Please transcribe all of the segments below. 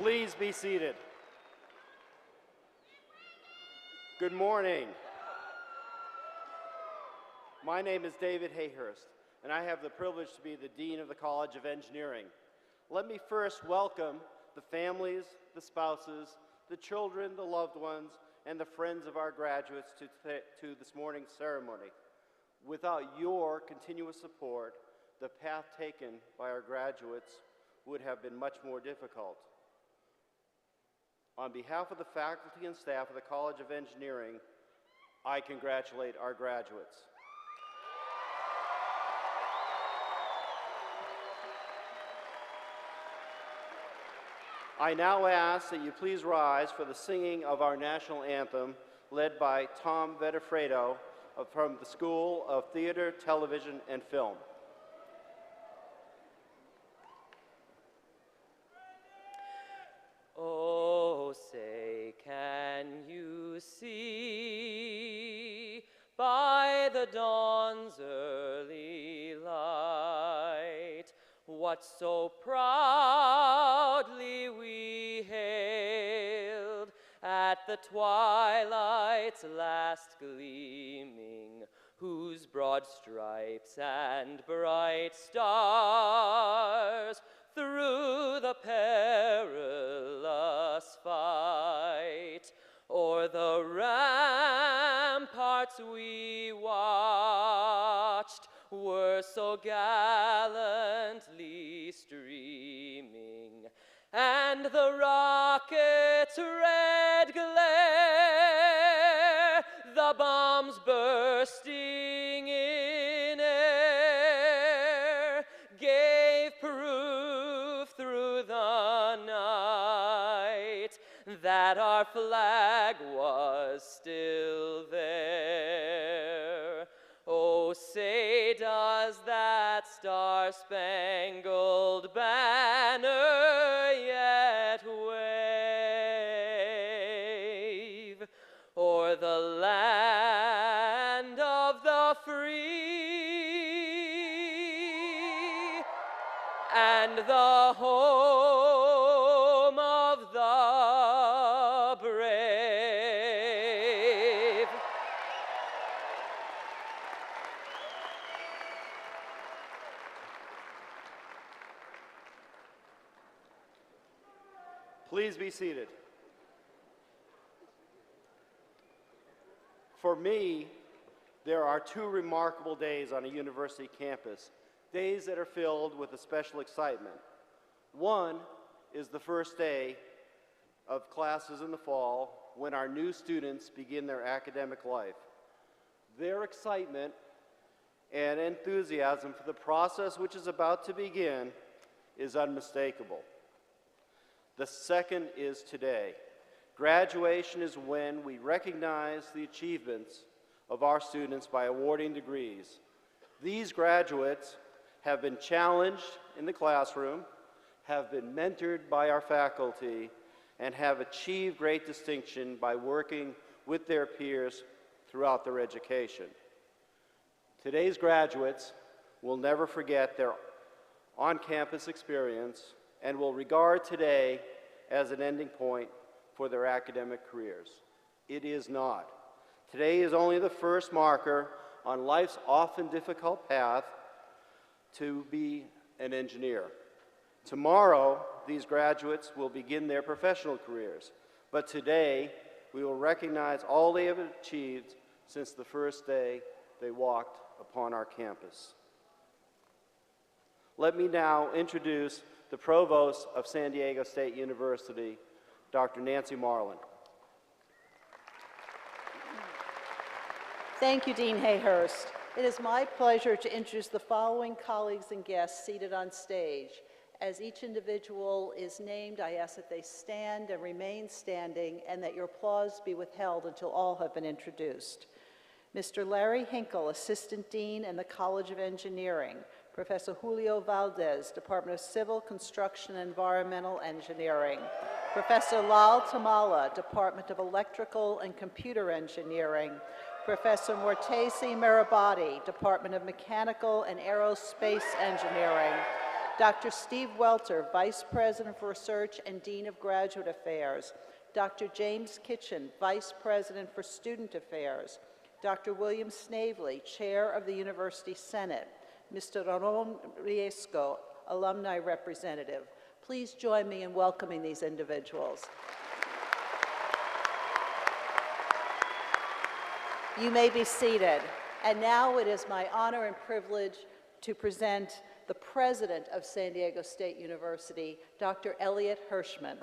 Please be seated. Good morning. My name is David Hayhurst, and I have the privilege to be the Dean of the College of Engineering. Let me first welcome the families, the spouses, the children, the loved ones, and the friends of our graduates to this morning's ceremony. Without your continuous support, the path taken by our graduates would have been much more difficult. On behalf of the faculty and staff of the College of Engineering, I congratulate our graduates. I now ask that you please rise for the singing of our national anthem, led by Tom Vedafredo from the School of Theater, Television, and Film. Oh, say, can you see by the dawn's early light what so proudly we hailed at the twilight's last gleaming, whose broad stripes and bright stars through the perilous fight o'er the ramparts we watched were so gallantly streaming, and the rocket's red glare, the bombs bursting in air, gave proof through the night that our flag was still there. Oh, say, does that star-spangled banner yet wave o'er the land of the free and the home of the brave? Please be seated. For me, there are two remarkable days on a university campus, days that are filled with a special excitement. One is the first day of classes in the fall when our new students begin their academic life. Their excitement and enthusiasm for the process which is about to begin is unmistakable. The second is today. Graduation is when we recognize the achievements of our students by awarding degrees. These graduates have been challenged in the classroom, have been mentored by our faculty, and have achieved great distinction by working with their peers throughout their education. Today's graduates will never forget their on-campus experience and will regard today as an ending point for their academic careers. It is not. Today is only the first marker on life's often difficult path to be an engineer. Tomorrow, these graduates will begin their professional careers, but today we will recognize all they have achieved since the first day they walked upon our campus. Let me now introduce the Provost of San Diego State University, Dr. Nancy Marlin. Thank you, Dean Hayhurst. It is my pleasure to introduce the following colleagues and guests seated on stage. As each individual is named, I ask that they stand and remain standing and that your applause be withheld until all have been introduced. Mr. Larry Hinkle, Assistant Dean in the College of Engineering. Professor Julio Valdez, Department of Civil, Construction, and Environmental Engineering. Professor Lal Tamala, Department of Electrical and Computer Engineering. Professor Mortesi Mirabati, Department of Mechanical and Aerospace Engineering. Dr. Steve Welter, Vice President for Research and Dean of Graduate Affairs. Dr. James Kitchen, Vice President for Student Affairs. Dr. William Snavely, Chair of the University Senate. Mr. Ramon Riesco, Alumni Representative. Please join me in welcoming these individuals. You may be seated. And now it is my honor and privilege to present the President of San Diego State University, Dr. Elliot Hirschman.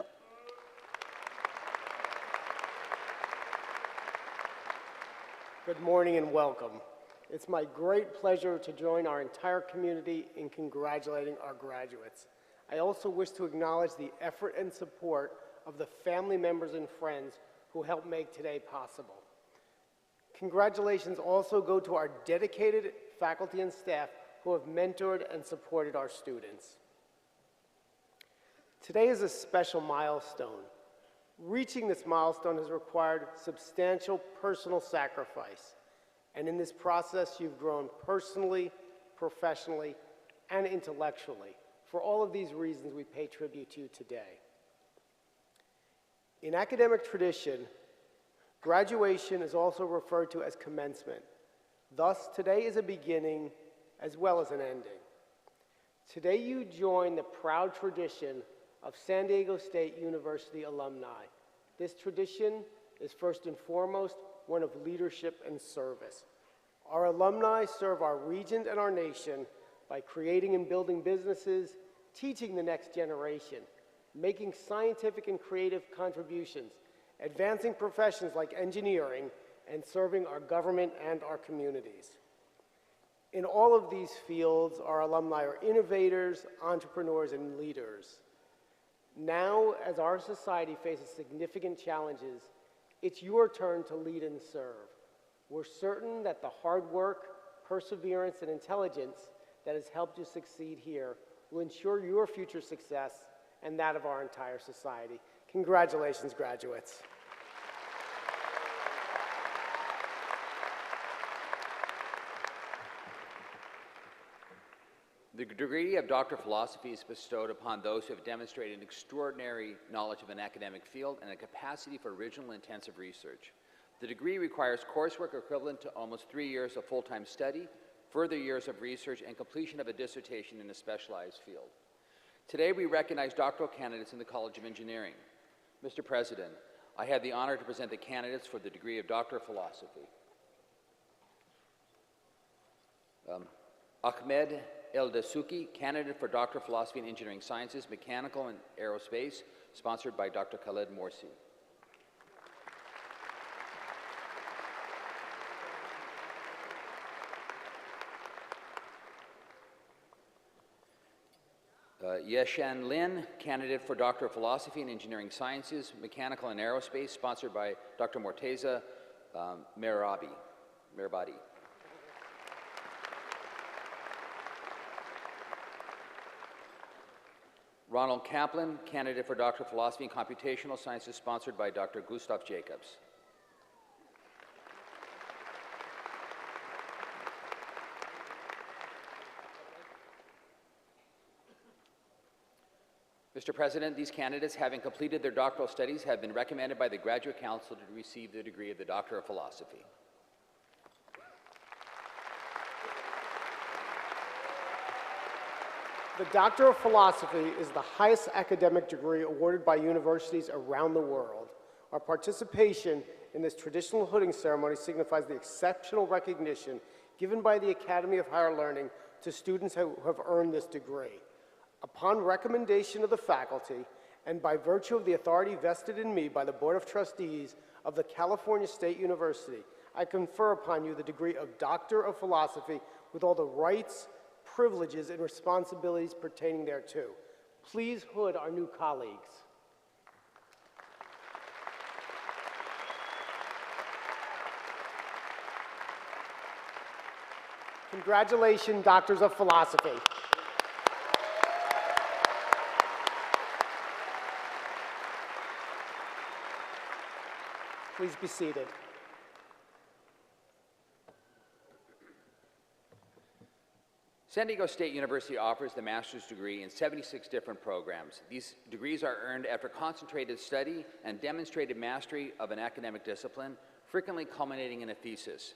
Good morning and welcome. It's my great pleasure to join our entire community in congratulating our graduates. I also wish to acknowledge the effort and support of the family members and friends who helped make today possible. Congratulations also go to our dedicated faculty and staff who have mentored and supported our students. Today is a special milestone. Reaching this milestone has required substantial personal sacrifice, and in this process you've grown personally, professionally, and intellectually. For all of these reasons, we pay tribute to you today. In academic tradition, graduation is also referred to as commencement. Thus, today is a beginning as well as an ending. Today you join the proud tradition of San Diego State University alumni. This tradition is first and foremost one of leadership and service. Our alumni serve our region and our nation by creating and building businesses, teaching the next generation, making scientific and creative contributions, advancing professions like engineering, and serving our government and our communities. In all of these fields, our alumni are innovators, entrepreneurs, and leaders. Now, as our society faces significant challenges, it's your turn to lead and serve. We're certain that the hard work, perseverance, and intelligence that has helped you succeed here will ensure your future success and that of our entire society. Congratulations, graduates. The degree of Doctor of Philosophy is bestowed upon those who have demonstrated an extraordinary knowledge of an academic field and a capacity for original intensive research. The degree requires coursework equivalent to almost 3 years of full-time study, further years of research, and completion of a dissertation in a specialized field. Today, we recognize doctoral candidates in the College of Engineering. Mr. President, I have the honor to present the candidates for the degree of Doctor of Philosophy. Ahmed El-Dasuki, candidate for Doctor of Philosophy in Engineering Sciences, Mechanical and Aerospace, sponsored by Dr. Khaled Morsi. Yeshan Lin, candidate for Doctor of Philosophy in Engineering Sciences, Mechanical and Aerospace, sponsored by Dr. Morteza Merabadi. Ronald Kaplan, candidate for Doctor of Philosophy in Computational Sciences, sponsored by Dr. Gustav Jacobs. Mr. President, these candidates, having completed their doctoral studies, have been recommended by the Graduate Council to receive the degree of the Doctor of Philosophy. The Doctor of Philosophy is the highest academic degree awarded by universities around the world. Our participation in this traditional hooding ceremony signifies the exceptional recognition given by the Academy of Higher Learning to students who have earned this degree. Upon recommendation of the faculty, and by virtue of the authority vested in me by the Board of Trustees of the California State University, I confer upon you the degree of Doctor of Philosophy with all the rights, privileges, and responsibilities pertaining thereto. Please hood our new colleagues. Congratulations, Doctors of Philosophy. Please be seated. San Diego State University offers the master's degree in 76 different programs. These degrees are earned after concentrated study and demonstrated mastery of an academic discipline, frequently culminating in a thesis.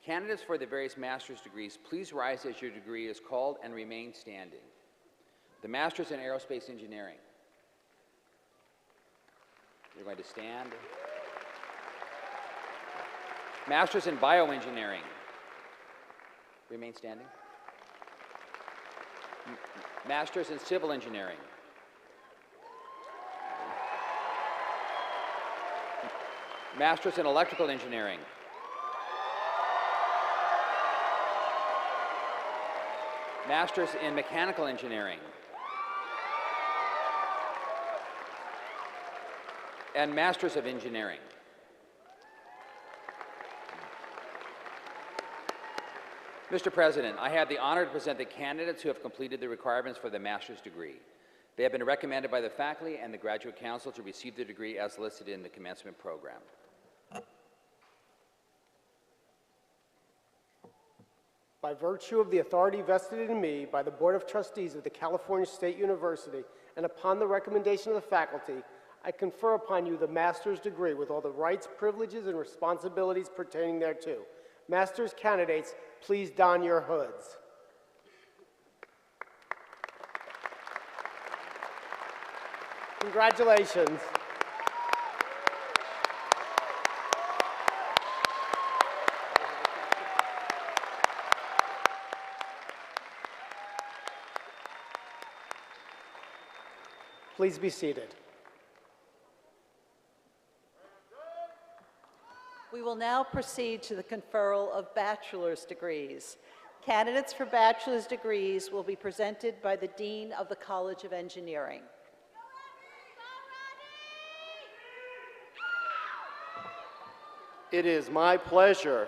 Candidates for the various master's degrees, please rise as your degree is called and remain standing. The Master's in Aerospace Engineering. You're going to stand. Master's in Bioengineering. Remain standing. Master's in Civil Engineering. Master's in Electrical Engineering. Master's in Mechanical Engineering. And Master's of Engineering. Mr. President, I have the honor to present the candidates who have completed the requirements for the master's degree. They have been recommended by the faculty and the Graduate Council to receive the degree as listed in the commencement program. By virtue of the authority vested in me by the Board of Trustees of the California State University and upon the recommendation of the faculty, I confer upon you the master's degree with all the rights, privileges, and responsibilities pertaining thereto. Master's candidates, please don your hoods. Congratulations. Please be seated. We will now proceed to the conferral of bachelor's degrees. Candidates for bachelor's degrees will be presented by the Dean of the College of Engineering. It is my pleasure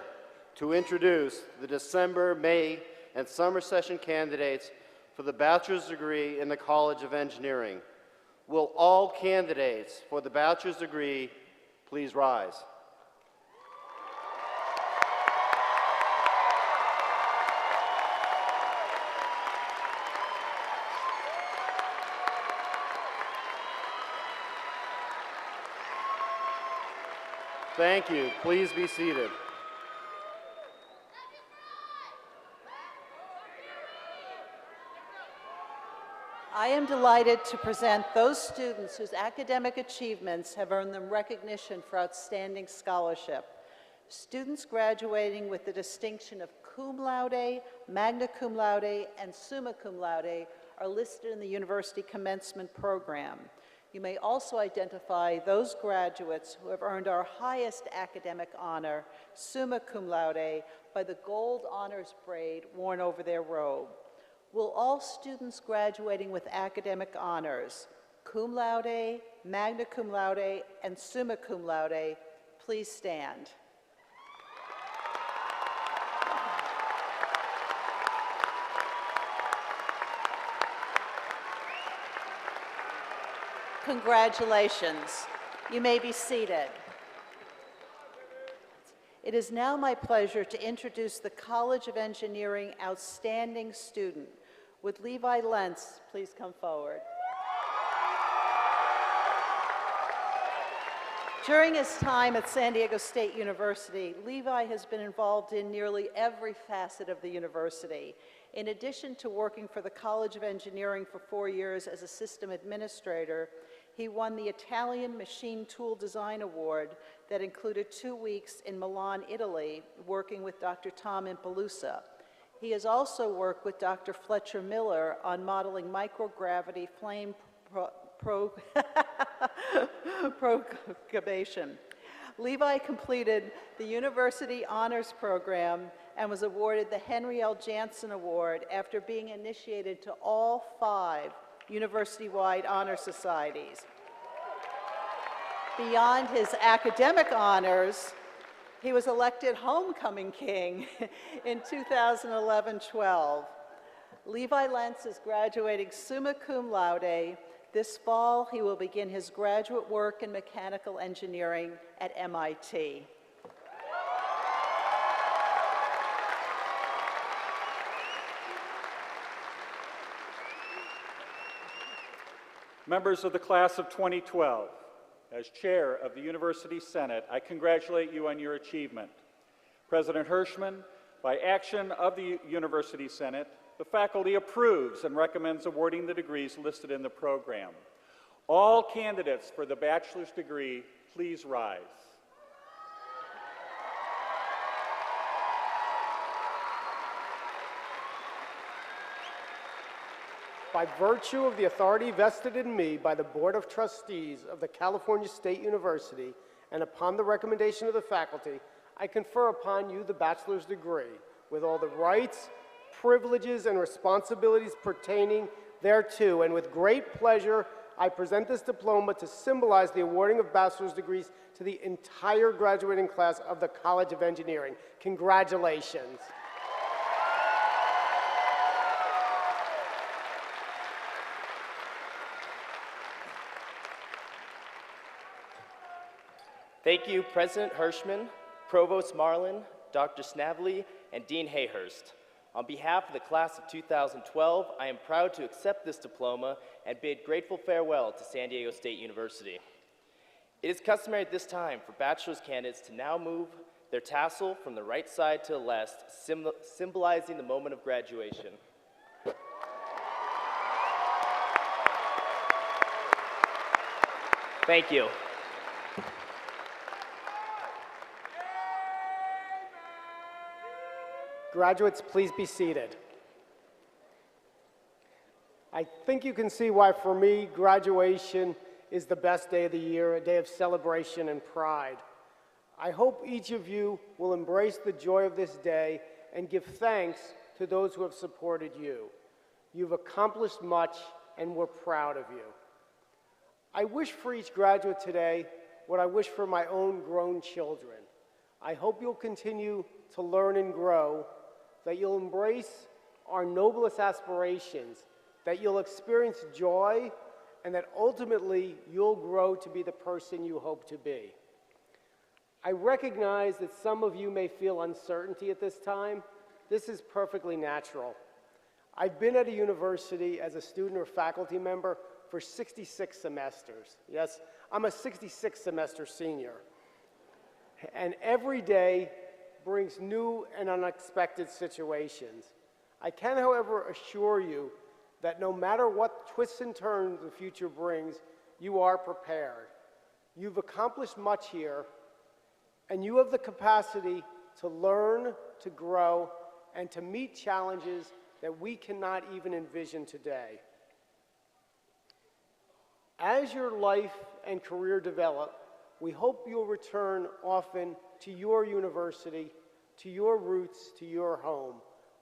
to introduce the December, May, and summer session candidates for the bachelor's degree in the College of Engineering. Will all candidates for the bachelor's degree please rise? Thank you. Please be seated. I am delighted to present those students whose academic achievements have earned them recognition for outstanding scholarship. Students graduating with the distinction of cum laude, magna cum laude, and summa cum laude are listed in the University Commencement program. You may also identify those graduates who have earned our highest academic honor, summa cum laude, by the gold honors braid worn over their robe. Will all students graduating with academic honors, cum laude, magna cum laude, and summa cum laude, please stand. Congratulations. You may be seated. It is now my pleasure to introduce the College of Engineering outstanding student. Would Levi Lentz please come forward? During his time at San Diego State University, Levi has been involved in nearly every facet of the university. In addition to working for the College of Engineering for 4 years as a system administrator, he won the Italian Machine Tool Design Award that included 2 weeks in Milan, Italy, working with Dr. Tom Impaloosa. He has also worked with Dr. Fletcher Miller on modeling microgravity flame propagation. Levi completed the University Honors Program and was awarded the Henry L. Jansen Award after being initiated to all 5 university-wide honor societies. Beyond his academic honors, he was elected Homecoming King in 2011-12. Levi Lentz is graduating summa cum laude. This fall, he will begin his graduate work in mechanical engineering at MIT. Members of the class of 2012, as chair of the University Senate, I congratulate you on your achievement. President Hirschman, by action of the University Senate, the faculty approves and recommends awarding the degrees listed in the program. All candidates for the bachelor's degree, please rise. By virtue of the authority vested in me by the Board of Trustees of the California State University, and upon the recommendation of the faculty, I confer upon you the bachelor's degree, with all the rights, privileges, and responsibilities pertaining thereto, and with great pleasure, I present this diploma to symbolize the awarding of bachelor's degrees to the entire graduating class of the College of Engineering. Congratulations. Thank you, President Hirschman, Provost Marlin, Dr. Snavely, and Dean Hayhurst. On behalf of the class of 2012, I am proud to accept this diploma and bid grateful farewell to San Diego State University. It is customary at this time for bachelor's candidates to now move their tassel from the right side to the left, symbolizing the moment of graduation. Thank you. Graduates, please be seated. I think you can see why, for me, graduation is the best day of the year, a day of celebration and pride. I hope each of you will embrace the joy of this day and give thanks to those who have supported you. You've accomplished much, and we're proud of you. I wish for each graduate today what I wish for my own grown children. I hope you'll continue to learn and grow, that you'll embrace our noblest aspirations, that you'll experience joy, and that ultimately you'll grow to be the person you hope to be. I recognize that some of you may feel uncertainty at this time. This is perfectly natural. I've been at a university as a student or faculty member for 66 semesters. Yes, I'm a 66 semester senior. And every day brings new and unexpected situations. I can, however, assure you that no matter what twists and turns the future brings, you are prepared. You've accomplished much here, and you have the capacity to learn, to grow, and to meet challenges that we cannot even envision today. As your life and career develop, we hope you'll return often to your university, to your roots, to your home.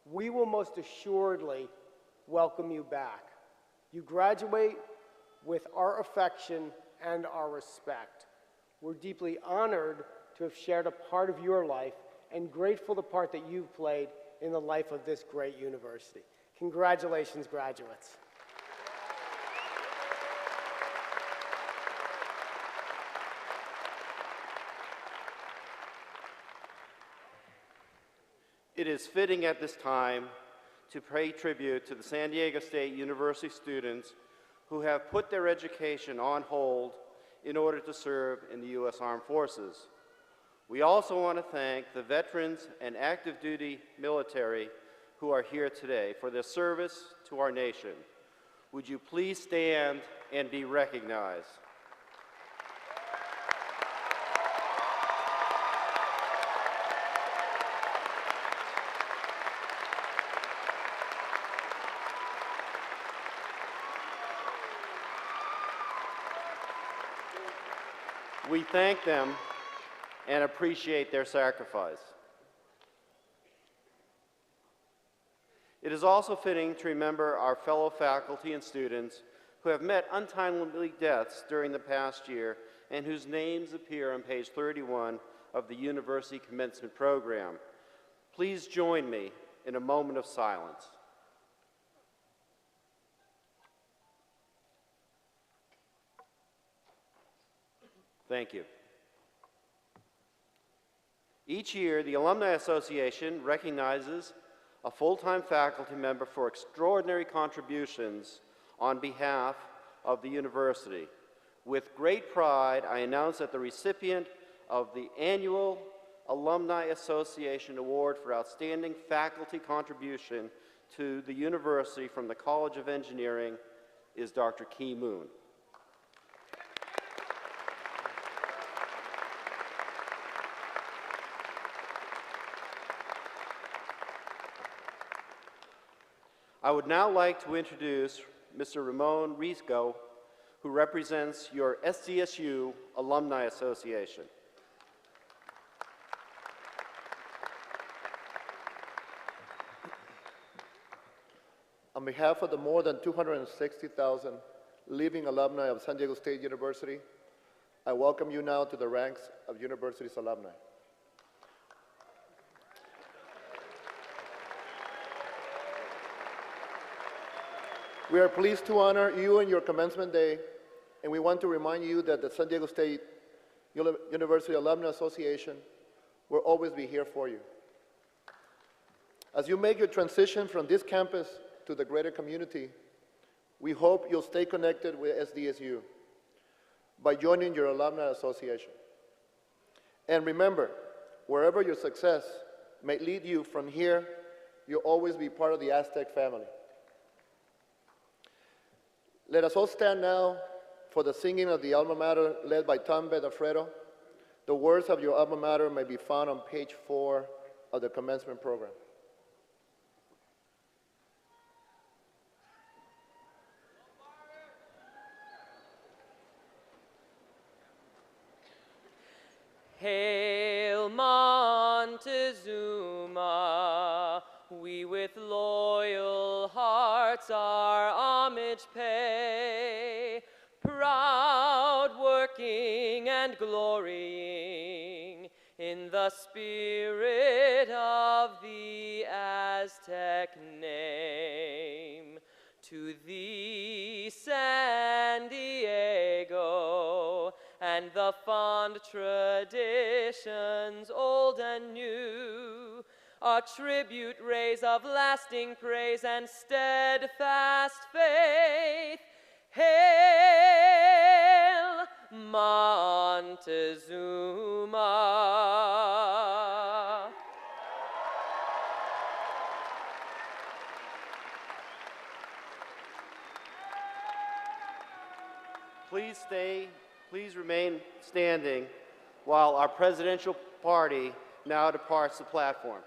We will most assuredly welcome you back. You graduate with our affection and our respect. We're deeply honored to have shared a part of your life and grateful the part that you've played in the life of this great university. Congratulations, graduates. It is fitting at this time to pay tribute to the San Diego State University students who have put their education on hold in order to serve in the U.S. Armed Forces. We also want to thank the veterans and active duty military who are here today for their service to our nation. Would you please stand and be recognized? We thank them and appreciate their sacrifice. It is also fitting to remember our fellow faculty and students who have met untimely deaths during the past year and whose names appear on page 31 of the University Commencement program. Please join me in a moment of silence. Thank you. Each year, the Alumni Association recognizes a full-time faculty member for extraordinary contributions on behalf of the university. With great pride, I announce that the recipient of the annual Alumni Association Award for Outstanding Faculty Contribution to the university from the College of Engineering is Dr. Ki Moon. I would now like to introduce Mr. Ramon Risco, who represents your SDSU Alumni Association. On behalf of the more than 260,000 living alumni of San Diego State University, I welcome you now to the ranks of university's alumni. We are pleased to honor you on your commencement day, and we want to remind you that the San Diego State University Alumni Association will always be here for you. As you make your transition from this campus to the greater community, we hope you'll stay connected with SDSU by joining your alumni association. And remember, wherever your success may lead you from here, you'll always be part of the Aztec family. Let us all stand now for the singing of the alma mater led by Tom Bedafredo. The words of your alma mater may be found on page 4 of the commencement program. Hail Montezuma, we with loyal hearts our homage pay, proud working and glorying in the spirit of the Aztec name. To thee, San Diego, and the fond traditions old and new, a tribute raise of lasting praise and steadfast faith. Hail Montezuma. Please remain standing while our presidential party now departs the platform.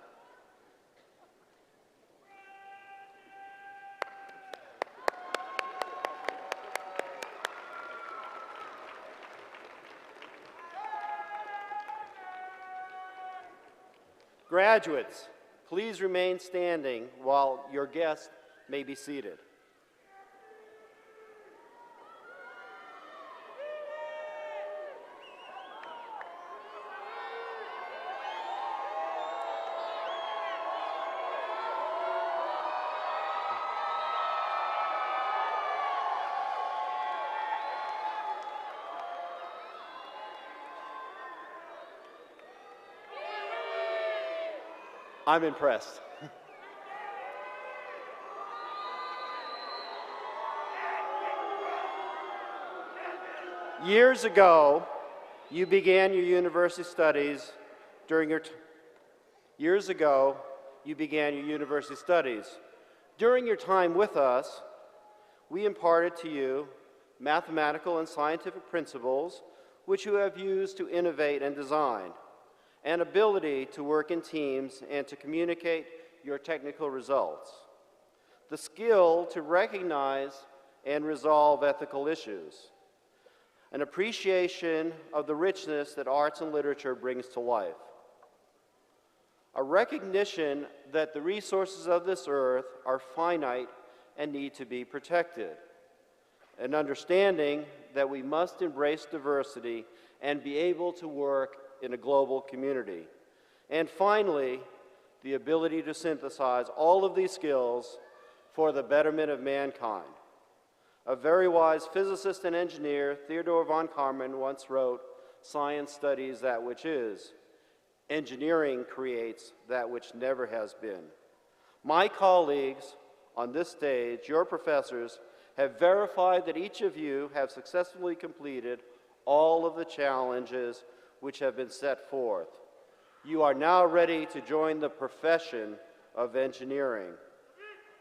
Graduates, please remain standing while your guests may be seated. I'm impressed. Years ago, you began your university studies during your During your time with us, we imparted to you mathematical and scientific principles which you have used to innovate and design, and ability to work in teams and to communicate your technical results, the skill to recognize and resolve ethical issues, an appreciation of the richness that arts and literature brings to life, a recognition that the resources of this earth are finite and need to be protected, an understanding that we must embrace diversity and be able to work in a global community. And finally, the ability to synthesize all of these skills for the betterment of mankind. A very wise physicist and engineer, Theodore von Karman, once wrote, "Science studies that which is. Engineering creates that which never has been." My colleagues on this stage, your professors, have verified that each of you have successfully completed all of the challenges which have been set forth. You are now ready to join the profession of engineering.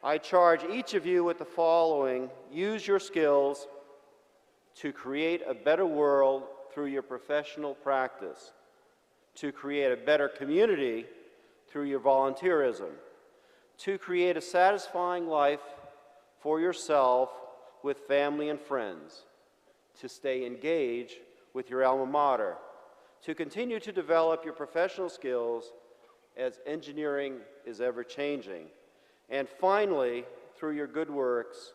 I charge each of you with the following: use your skills to create a better world through your professional practice, to create a better community through your volunteerism, to create a satisfying life for yourself with family and friends, to stay engaged with your alma mater, to continue to develop your professional skills as engineering is ever changing, and finally, through your good works,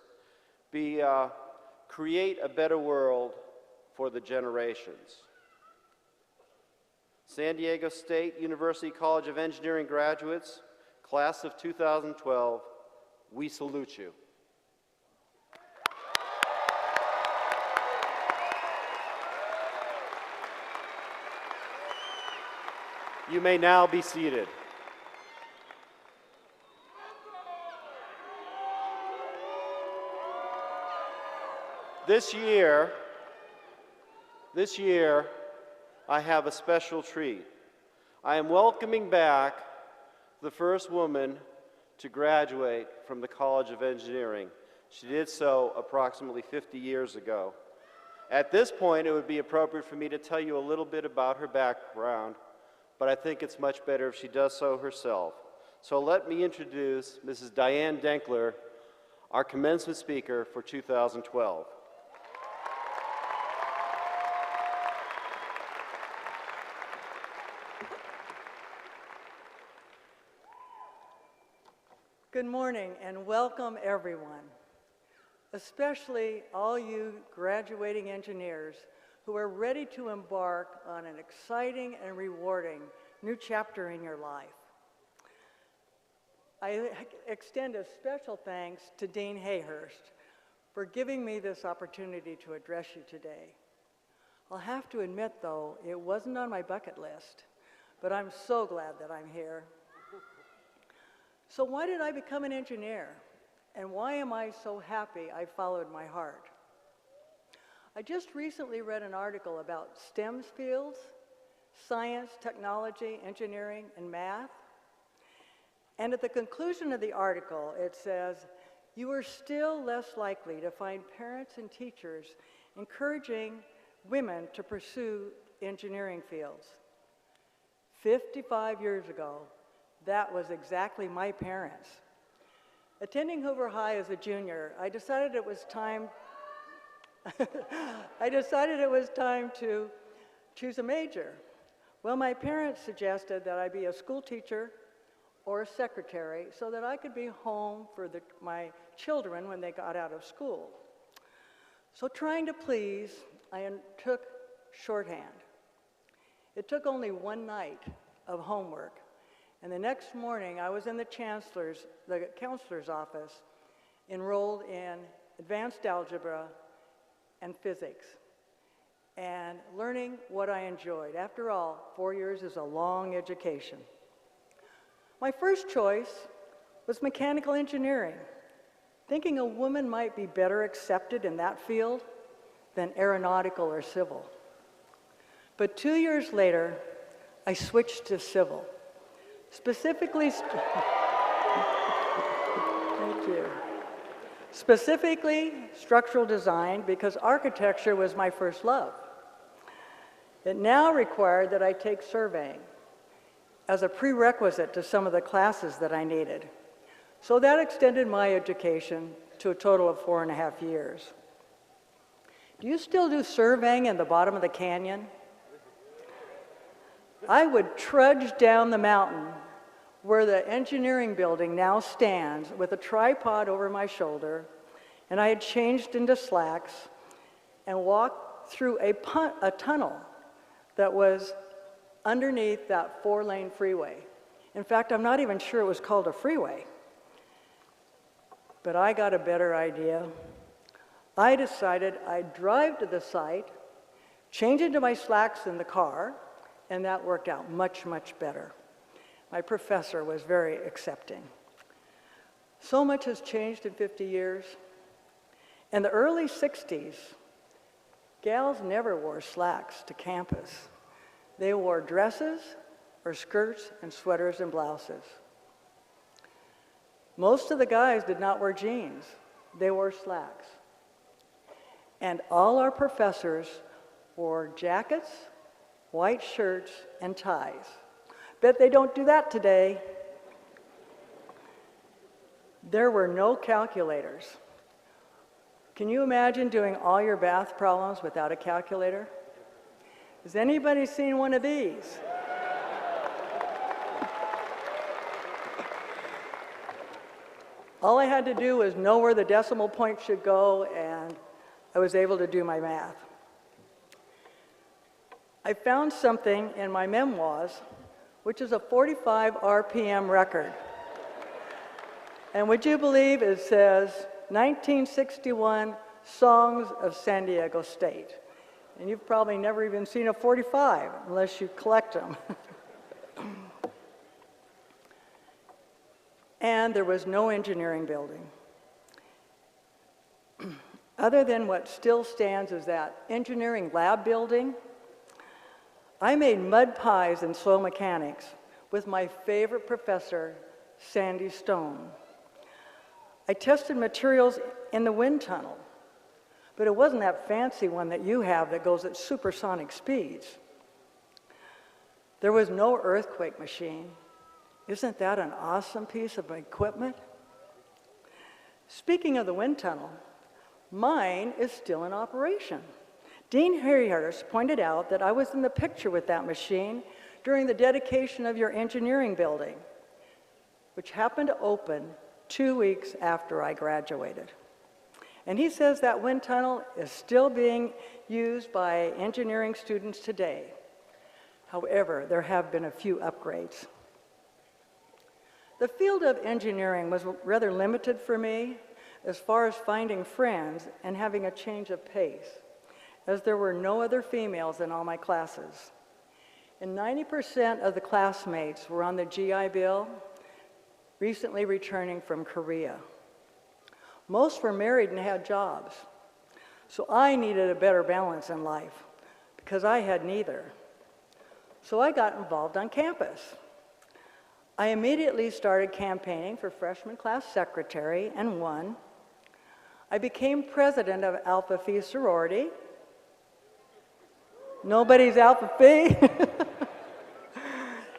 create a better world for the generations. San Diego State University College of Engineering graduates, class of 2012, we salute you. You may now be seated. This year, I have a special treat. I am welcoming back the first woman to graduate from the College of Engineering. She did so approximately 50 years ago. At this point, it would be appropriate for me to tell you a little bit about her background, but I think it's much better if she does so herself. So let me introduce Mrs. Diane Denkler, our commencement speaker for 2012. Good morning and welcome everyone, especially all you graduating engineers who are ready to embark on an exciting and rewarding new chapter in your life. I extend a special thanks to Dean Hayhurst for giving me this opportunity to address you today. I'll have to admit, though, it wasn't on my bucket list, but I'm so glad that I'm here. So why did I become an engineer? And why am I so happy I followed my heart? I just recently read an article about STEM fields, science, technology, engineering, and math. And at the conclusion of the article, it says, you are still less likely to find parents and teachers encouraging women to pursue engineering fields. 55 years ago, that was exactly my parents. Attending Hoover High as a junior, I decided it was time to choose a major. Well, my parents suggested that I be a school teacher or a secretary so that I could be home for my children when they got out of school. So trying to please, I took shorthand. It took only one night of homework, and the next morning I was in the counselor's office, enrolled in advanced algebra and physics, and learning what I enjoyed. After all, 4 years is a long education. My first choice was mechanical engineering, thinking a woman might be better accepted in that field than aeronautical or civil. But 2 years later, I switched to civil. Specifically, thank you. Specifically, structural design, because architecture was my first love. It now required that I take surveying as a prerequisite to some of the classes that I needed. So that extended my education to a total of 4.5 years. Do you still do surveying in the bottom of the canyon? I would trudge down the mountain where the engineering building now stands with a tripod over my shoulder, and I had changed into slacks and walked through a tunnel that was underneath that 4-lane freeway. In fact, I'm not even sure it was called a freeway. But I got a better idea. I decided I'd drive to the site, change into my slacks in the car, and that worked out much, much better. My professor was very accepting. So much has changed in 50 years. In the early 60s, gals never wore slacks to campus. They wore dresses or skirts and sweaters and blouses. Most of the guys did not wear jeans. They wore slacks. And all our professors wore jackets, white shirts, and ties. Bet they don't do that today. There were no calculators. Can you imagine doing all your math problems without a calculator? Has anybody seen one of these? All I had to do was know where the decimal point should go, and I was able to do my math. I found something in my memoirs, which is a 45 RPM record. And would you believe it says 1961 Songs of San Diego State? And you've probably never even seen a 45 unless you collect them. And there was no engineering building. Other than what still stands as that engineering lab building, I made mud pies in soil mechanics with my favorite professor, Sandy Stone. I tested materials in the wind tunnel, but it wasn't that fancy one that you have that goes at supersonic speeds. There was no earthquake machine. Isn't that an awesome piece of equipment? Speaking of the wind tunnel, mine is still in operation. Dean Hayhurst pointed out that I was in the picture with that machine during the dedication of your engineering building, which happened to open 2 weeks after I graduated. And he says that wind tunnel is still being used by engineering students today. However, there have been a few upgrades. The field of engineering was rather limited for me as far as finding friends and having a change of pace, as there were no other females in all my classes. And 90% of the classmates were on the GI Bill, recently returning from Korea. Most were married and had jobs. So I needed a better balance in life because I had neither. So I got involved on campus. I immediately started campaigning for freshman class secretary and won. I became president of Alpha Phi sorority. Nobody's Alpha Phi.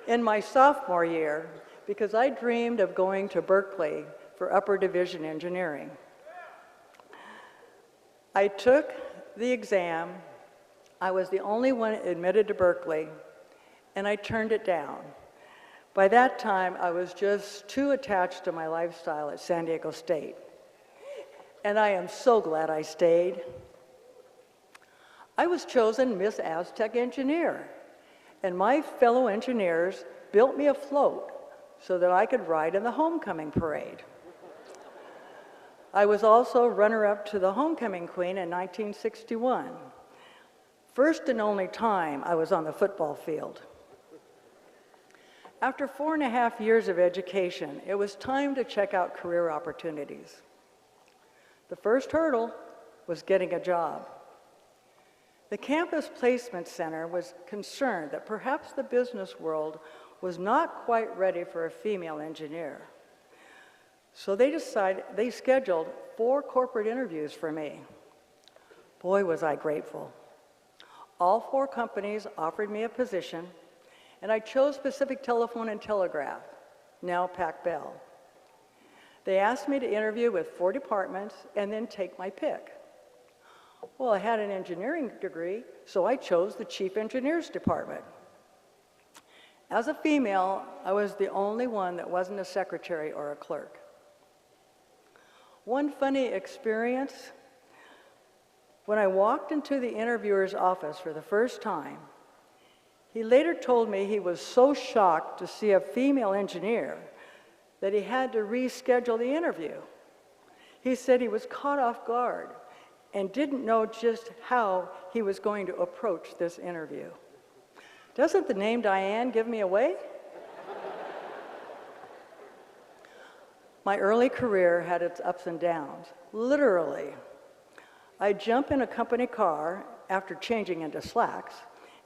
In my sophomore year, because I dreamed of going to Berkeley for upper division engineering. I took the exam. I was the only one admitted to Berkeley, and I turned it down. By that time, I was just too attached to my lifestyle at San Diego State. And I am so glad I stayed. I was chosen Miss Aztec Engineer, and my fellow engineers built me a float so that I could ride in the homecoming parade. I was also runner-up to the homecoming queen in 1961. First and only time I was on the football field. After 4.5 years of education, it was time to check out career opportunities. The first hurdle was getting a job. The Campus Placement Center was concerned that perhaps the business world was not quite ready for a female engineer. So they scheduled 4 corporate interviews for me. Boy, was I grateful. All 4 companies offered me a position, and I chose Pacific Telephone and Telegraph, now Pac Bell. They asked me to interview with 4 departments and then take my pick. Well, I had an engineering degree, so I chose the chief engineers department. As a female, I was the only one that wasn't a secretary or a clerk. One funny experience, when I walked into the interviewer's office for the first time, he later told me he was so shocked to see a female engineer that he had to reschedule the interview. He said he was caught off guard and didn't know just how he was going to approach this interview. Doesn't the name Diane give me away? My early career had its ups and downs, literally. I'd jump in a company car after changing into slacks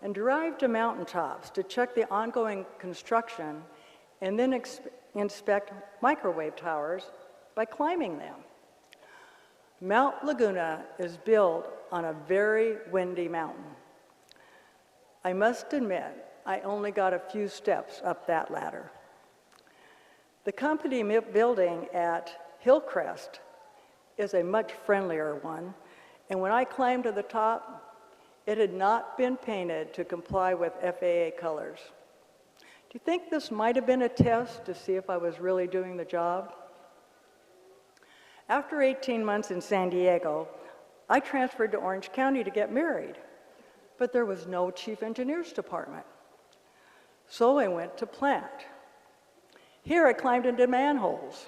and drive to mountaintops to check the ongoing construction and then inspect microwave towers by climbing them. Mount Laguna is built on a very windy mountain. I must admit, I only got a few steps up that ladder. The company building at Hillcrest is a much friendlier one, and when I climbed to the top, it had not been painted to comply with FAA colors. Do you think this might have been a test to see if I was really doing the job? After 18 months in San Diego, I transferred to Orange County to get married, but there was no chief engineer's department. So I went to plant. Here I climbed into manholes.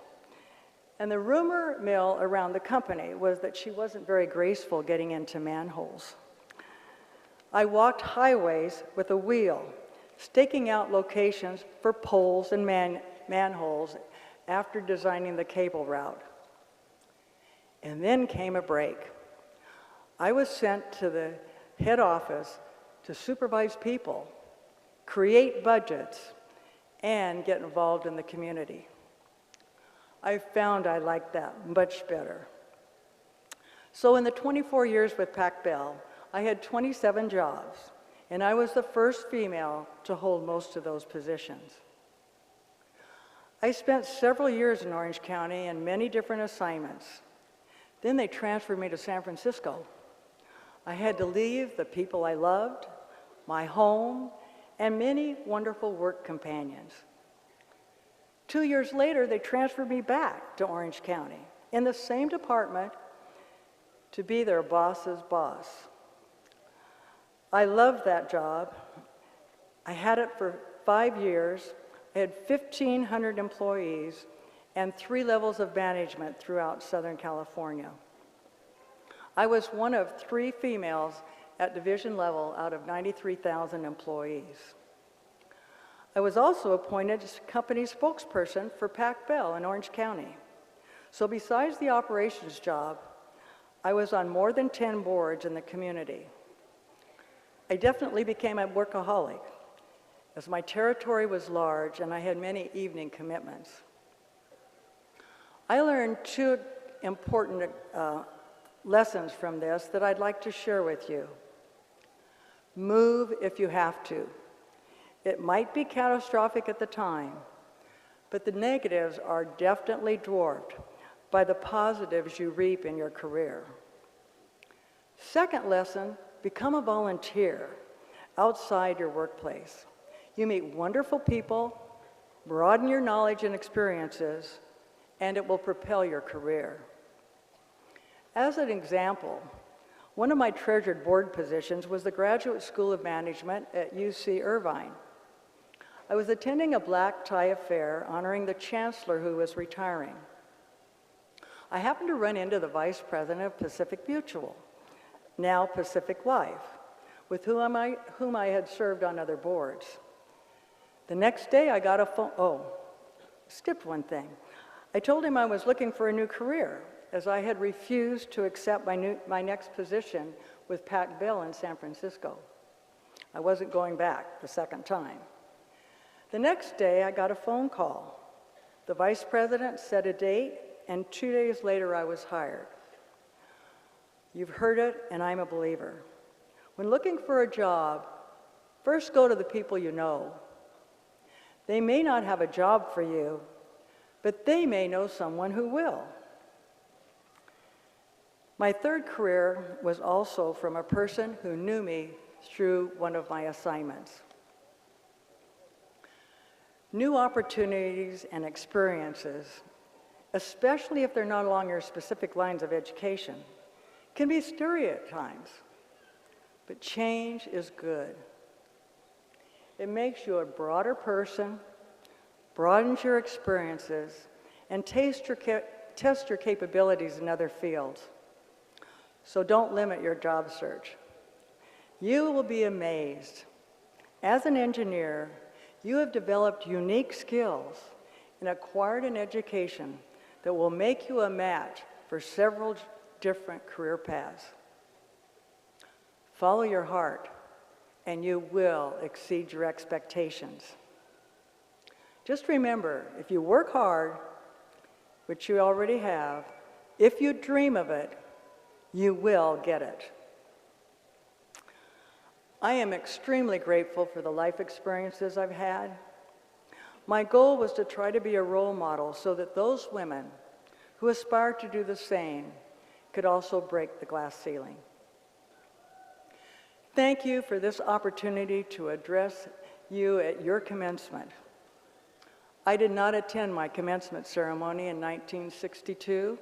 And the rumor mill around the company was that she wasn't very graceful getting into manholes. I walked highways with a wheel, staking out locations for poles and manholes after designing the cable route. And then came a break. I was sent to the head office to supervise people, create budgets, and get involved in the community. I found I liked that much better. So in the 24 years with Pac Bell, I had 27 jobs, and I was the first female to hold most of those positions. I spent several years in Orange County in many different assignments. Then they transferred me to San Francisco. I had to leave the people I loved, my home, and many wonderful work companions. 2 years later, they transferred me back to Orange County in the same department to be their boss's boss. I loved that job. I had it for 5 years. I had 1,500 employees and 3 levels of management throughout Southern California. I was one of 3 females at division level out of 93,000 employees. I was also appointed as company spokesperson for Pac Bell in Orange County. So besides the operations job, I was on more than 10 boards in the community. I definitely became a workaholic, as my territory was large and I had many evening commitments. I learned 2 important lessons from this that I'd like to share with you. Move if you have to. It might be catastrophic at the time, but the negatives are definitely dwarfed by the positives you reap in your career. Second lesson, become a volunteer outside your workplace. You meet wonderful people, broaden your knowledge and experiences, and it will propel your career. As an example, one of my treasured board positions was the Graduate School of Management at UC Irvine. I was attending a black tie affair honoring the chancellor who was retiring. I happened to run into the vice president of Pacific Mutual, now Pacific Life, with whom I had served on other boards. The next day I got a phone, skipped one thing. I told him I was looking for a new career, as I had refused to accept my next position with Pac Bell in San Francisco. I wasn't going back the second time. The next day, I got a phone call. The vice president set a date, and 2 days later, I was hired. You've heard it, and I'm a believer. When looking for a job, first go to the people you know. They may not have a job for you, but they may know someone who will. My third career was also from a person who knew me through one of my assignments. New opportunities and experiences, especially if they're not along your specific lines of education, can be scary at times, but change is good. It makes you a broader person, broadens your experiences, and test your capabilities in other fields. So don't limit your job search. You will be amazed. As an engineer, you have developed unique skills and acquired an education that will make you a match for several different career paths. Follow your heart, and you will exceed your expectations. Just remember, if you work hard, which you already have, if you dream of it, you will get it. I am extremely grateful for the life experiences I've had. My goal was to try to be a role model so that those women who aspire to do the same could also break the glass ceiling. Thank you for this opportunity to address you at your commencement. I did not attend my commencement ceremony in 1962.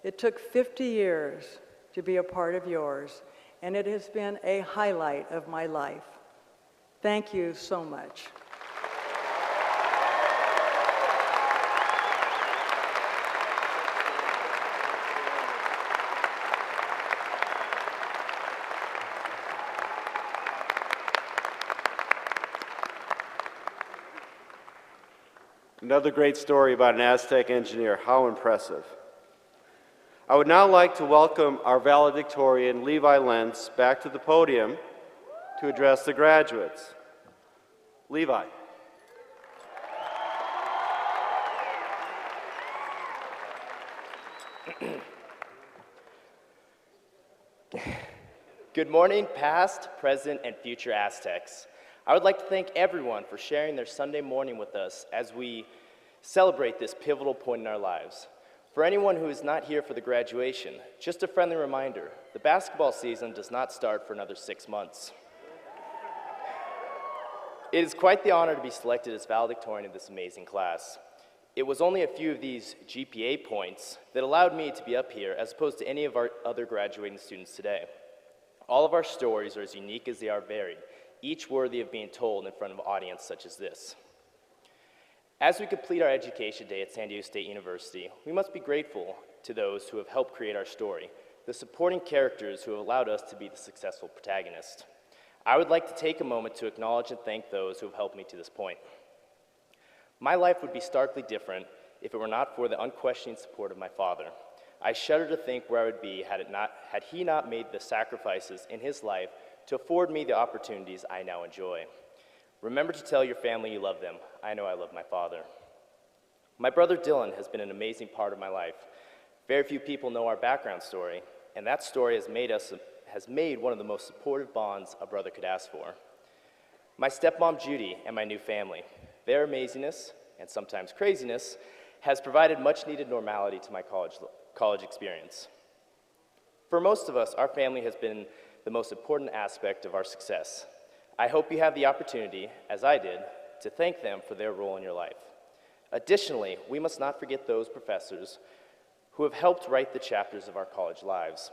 It took 50 years to be a part of yours, and it has been a highlight of my life. Thank you so much. Another great story about an Aztec engineer. How impressive. I would now like to welcome our valedictorian, Levi Lentz, back to the podium to address the graduates. Levi. Good morning, past, present, and future Aztecs. I would like to thank everyone for sharing their Sunday morning with us as we celebrate this pivotal point in our lives. For anyone who is not here for the graduation, just a friendly reminder, the basketball season does not start for another 6 months. It is quite the honor to be selected as valedictorian of this amazing class. It was only a few of these GPA points that allowed me to be up here as opposed to any of our other graduating students today. All of our stories are as unique as they are varied, each worthy of being told in front of an audience such as this. As we complete our education day at San Diego State University, we must be grateful to those who have helped create our story, the supporting characters who have allowed us to be the successful protagonist. I would like to take a moment to acknowledge and thank those who have helped me to this point. My life would be starkly different if it were not for the unquestioning support of my father. I shudder to think where I would be had he not made the sacrifices in his life to afford me the opportunities I now enjoy. Remember to tell your family you love them. I know I love my father. My brother Dylan has been an amazing part of my life. Very few people know our background story, and that story has made one of the most supportive bonds a brother could ask for. My stepmom Judy and my new family, their amazingness, and sometimes craziness, has provided much needed normality to my college experience. For most of us, our family has been the most important aspect of our success. I hope you have the opportunity, as I did, to thank them for their role in your life. Additionally, we must not forget those professors who have helped write the chapters of our college lives.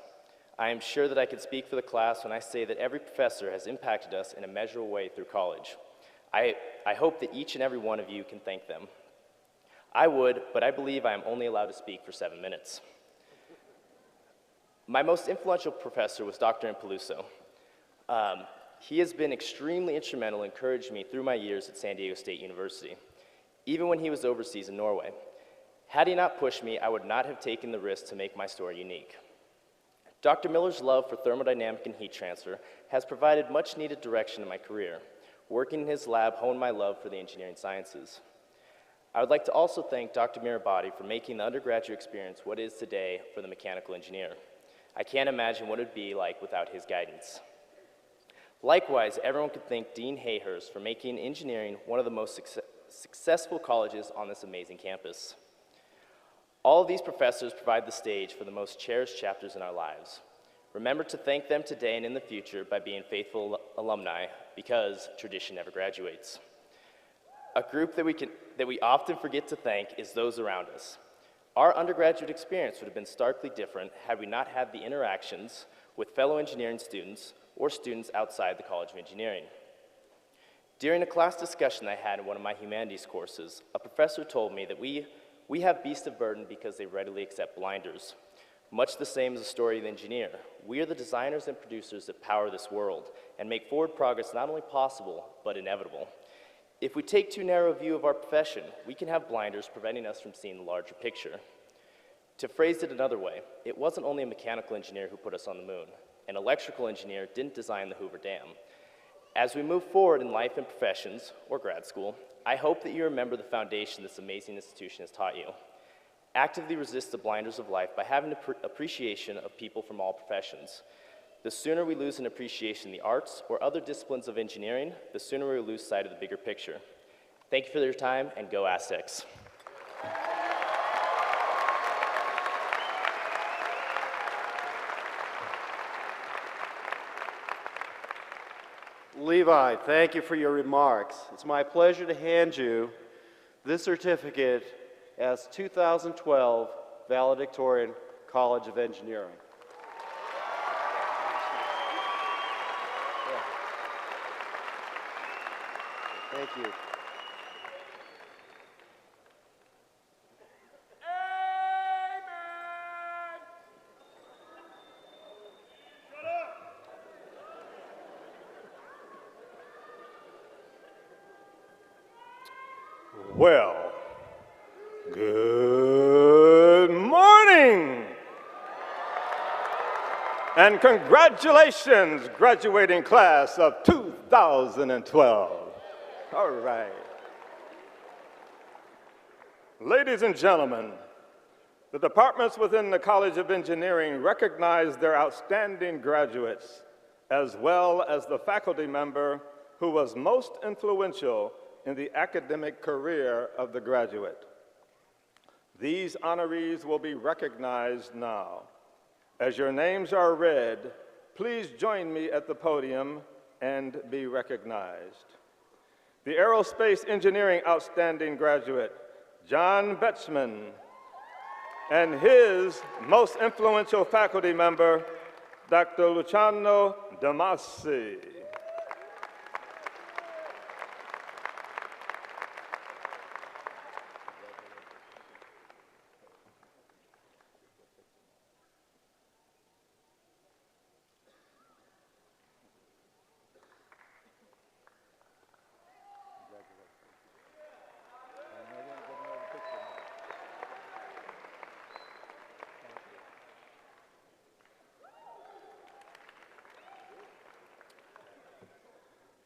I am sure that I can speak for the class when I say that every professor has impacted us in a measurable way through college. I hope that each and every one of you can thank them. I would, but I believe I am only allowed to speak for 7 minutes. My most influential professor was Dr. Impeluso. He has been extremely instrumental in encouraging me through my years at San Diego State University, even when he was overseas in Norway. Had he not pushed me, I would not have taken the risk to make my story unique. Dr. Miller's love for thermodynamic and heat transfer has provided much needed direction in my career. Working in his lab honed my love for the engineering sciences. I would like to also thank Dr. Mirabati for making the undergraduate experience what it is today for the mechanical engineer. I can't imagine what it would be like without his guidance. Likewise, everyone could thank Dean Hayhurst for making engineering one of the most successful colleges on this amazing campus. All of these professors provide the stage for the most cherished chapters in our lives. Remember to thank them today and in the future by being faithful alumni, because tradition never graduates. A group that we often forget to thank is those around us. Our undergraduate experience would have been starkly different had we not had the interactions with fellow engineering students or students outside the College of Engineering. During a class discussion I had in one of my humanities courses, a professor told me that we have beasts of burden because they readily accept blinders. Much the same as the story of the engineer. We are the designers and producers that power this world and make forward progress not only possible, but inevitable. If we take too narrow a view of our profession, we can have blinders preventing us from seeing the larger picture. To phrase it another way, it wasn't only a mechanical engineer who put us on the moon. an electrical engineer didn't design the Hoover Dam. As we move forward in life and professions, or grad school, I hope that you remember the foundation this amazing institution has taught you. Actively resist the blinders of life by having appreciation of people from all professions. The sooner we lose an appreciation in the arts or other disciplines of engineering, the sooner we lose sight of the bigger picture. Thank you for your time, and go Aztecs. Levi, thank you for your remarks. It's my pleasure to hand you this certificate as 2012 valedictorian, College of Engineering. Thank you. Well, good morning. And congratulations, graduating class of 2012. All right. Ladies and gentlemen, the departments within the College of Engineering recognize their outstanding graduates, as well as the faculty member who was most influential in the academic career of the graduate. These honorees will be recognized now. As your names are read, please join me at the podium and be recognized. The Aerospace Engineering Outstanding Graduate, John Betchman, and his most influential faculty member, Dr. Luciano Damasi.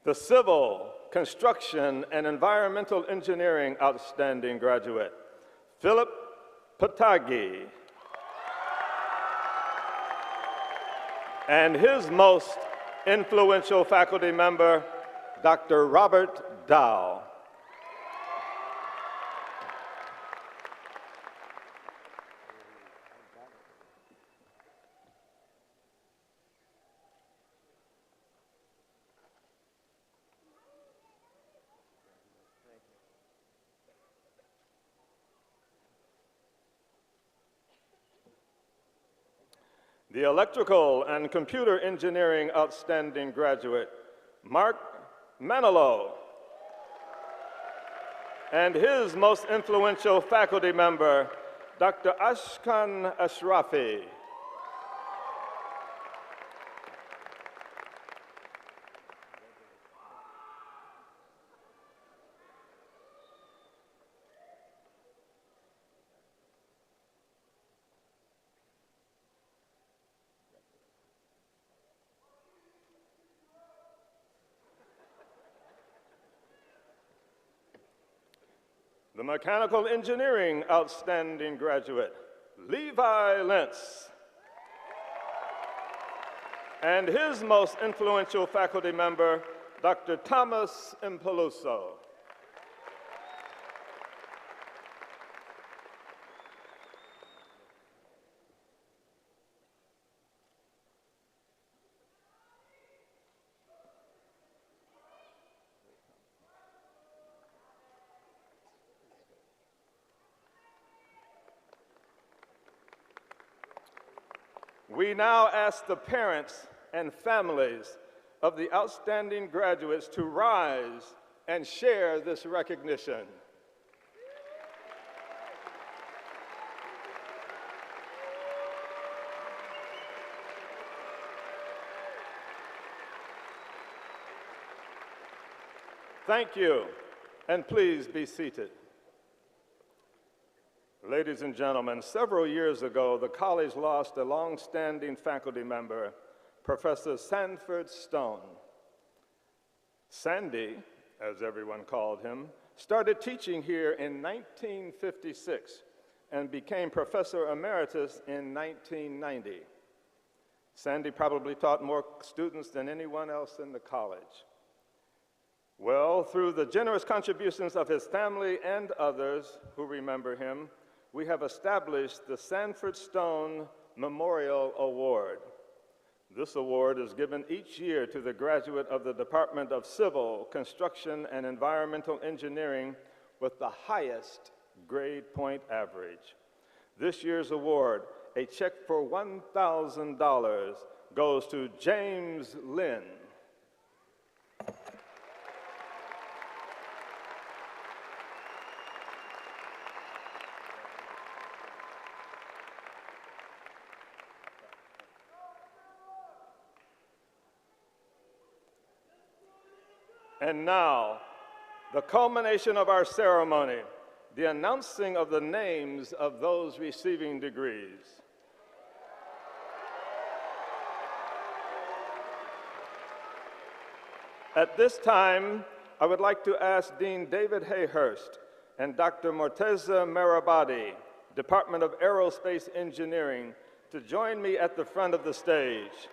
The Civil, Construction, and Environmental Engineering Outstanding Graduate, Philip Patagi. And his most influential faculty member, Dr. Robert Dow. The Electrical and Computer Engineering Outstanding Graduate, Mark Manilow. And his most influential faculty member, Dr. Ashkan Ashrafi. The Mechanical Engineering Outstanding Graduate, Levi Lentz. And his most influential faculty member, Dr. Thomas Impeluso. We now ask the parents and families of the outstanding graduates to rise and share this recognition. Thank you, and please be seated. Ladies and gentlemen, several years ago, the college lost a long-standing faculty member Professor Sanford Stone. Sandy, as everyone called him, started teaching here in 1956 and became Professor Emeritus in 1990. Sandy probably taught more students than anyone else in the college. Well, through the generous contributions of his family and others who remember him, we have established the Sanford Stone Memorial Award. This award is given each year to the graduate of the Department of Civil, Construction, and Environmental Engineering with the highest grade point average. This year's award, a check for $1,000, goes to James Lynn. And now, the culmination of our ceremony, the announcing of the names of those receiving degrees. At this time, I would like to ask Dean David Hayhurst and Dr. Morteza Marabadi, Department of Aerospace Engineering, to join me at the front of the stage.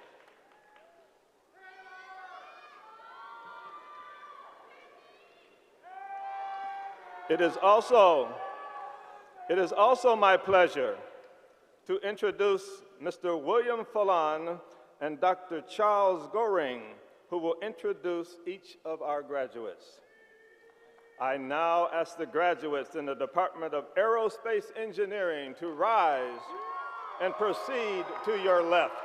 It is also my pleasure to introduce Mr. William Falan and Dr. Charles Goring, who will introduce each of our graduates. I now ask the graduates in the Department of Aerospace Engineering to rise and proceed to your left.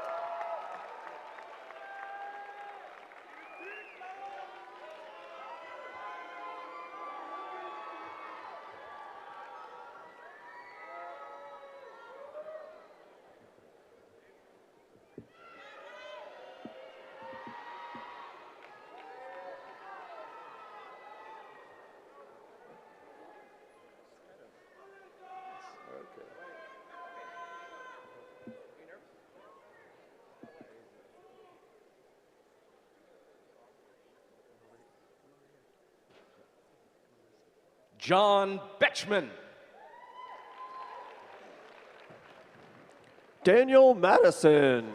John Betchman. Daniel Madison.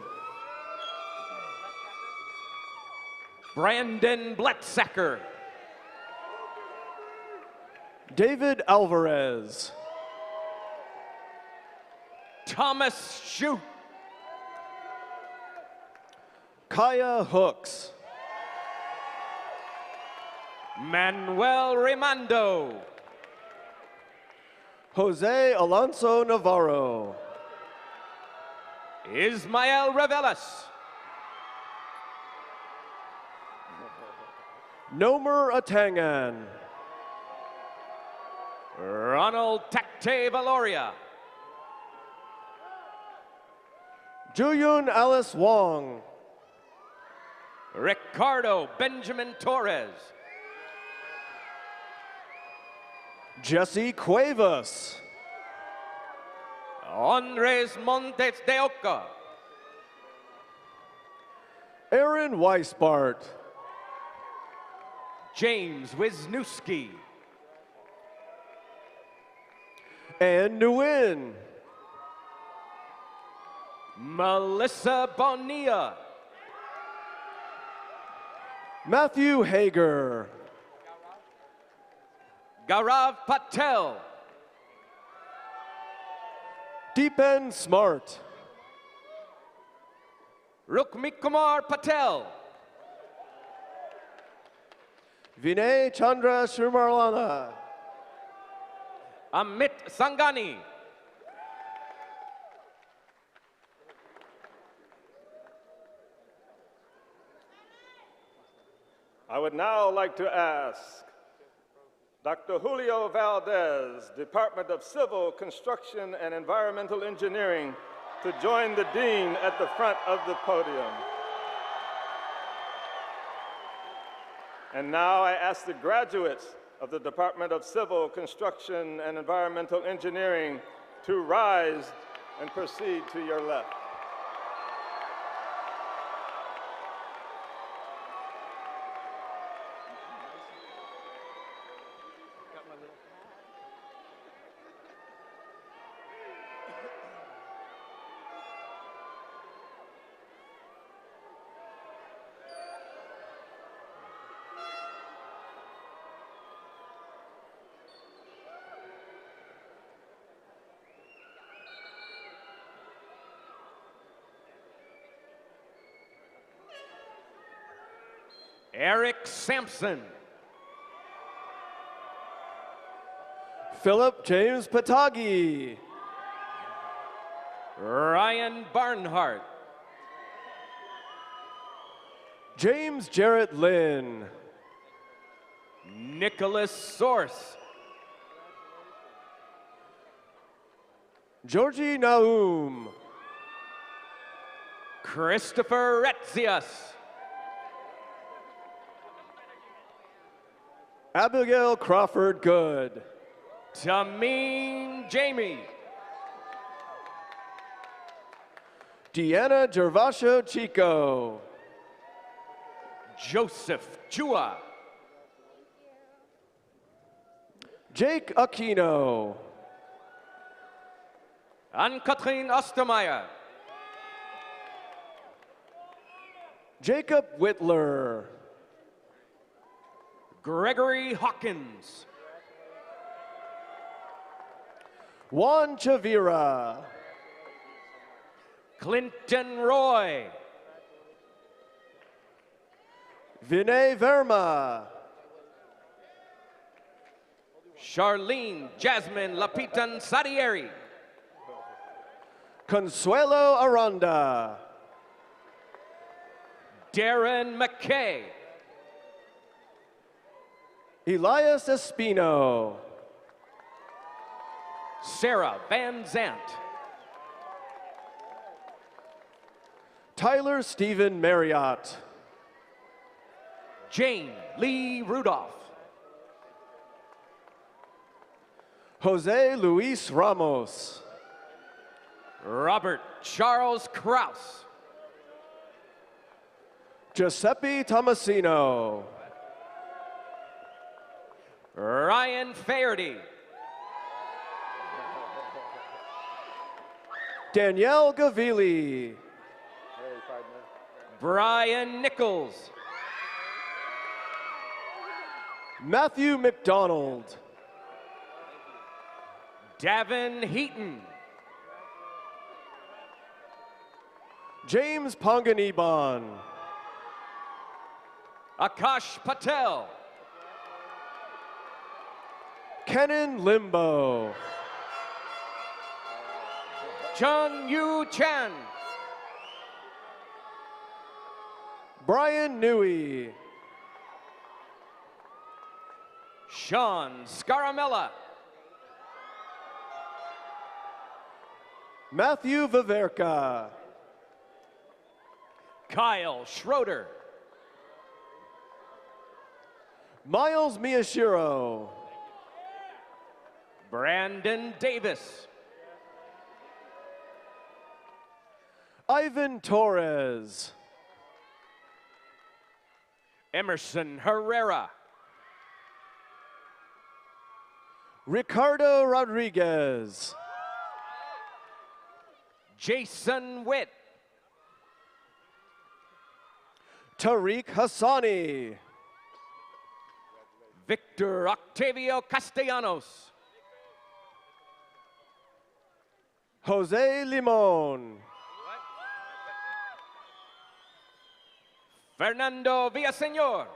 Brandon Bletsacker. David Alvarez. Thomas Shute. Kaya Hooks. Manuel Rimando. Jose Alonso Navarro. Ismael Revelas. Nomer Atangan. Ronald Takte Valoria. Juyun Alice Wong. Ricardo Benjamin Torres. Jesse Cuevas. Andres Montes de Oca. Aaron Weisbart. James Wisniewski. Ann Nguyen. Melissa Bonilla. Matthew Hager. Gaurav Patel. Deepen Smart. Rukmikumar Patel. Vinay Chandra Shrimarlana. Amit Sangani. I would now like to ask Dr. Julio Valdez, Department of Civil, Construction, and Environmental Engineering, to join the Dean at the front of the podium. And now I ask the graduates of the Department of Civil, Construction, and Environmental Engineering to rise and proceed to your left. Eric Sampson. Philip James Patagi. Ryan Barnhart. James Jarrett Lynn. Nicholas Source. Georgie Naum. Christopher Retzius. Abigail Crawford Good. Tameen Jamie. Deanna Gervasio Chico. Joseph Chua. Jake Aquino. Ann-Kathleen Ostermeyer. Jacob Whitler. Gregory Hawkins. Juan Chavira. Clinton Roy. Vinay Verma. Charlene Jasmine Lapitan Sadieri. Consuelo Aranda. Darren McKay. Elias Espino. Sarah Van Zant. Tyler Stephen Marriott. Jane Lee Rudolph. Jose Luis Ramos. Robert Charles Kraus. Giuseppe Tomasino. Ryan Faherty. Danielle Gavili. Brian Nichols. Matthew McDonald. Davin Heaton. James Ponganiban. Akash Patel. Kenan Limbo. Chung Yu Chan. Brian Newey. Sean Scaramella. Matthew Viverka. Kyle Schroeder. Miles Miyashiro. Brandon Davis. Ivan Torres. Emerson Herrera. Ricardo Rodriguez. Jason Witt. Tariq Hassani. Victor Octavio Castellanos. Jose Limon. Fernando Villaseñor.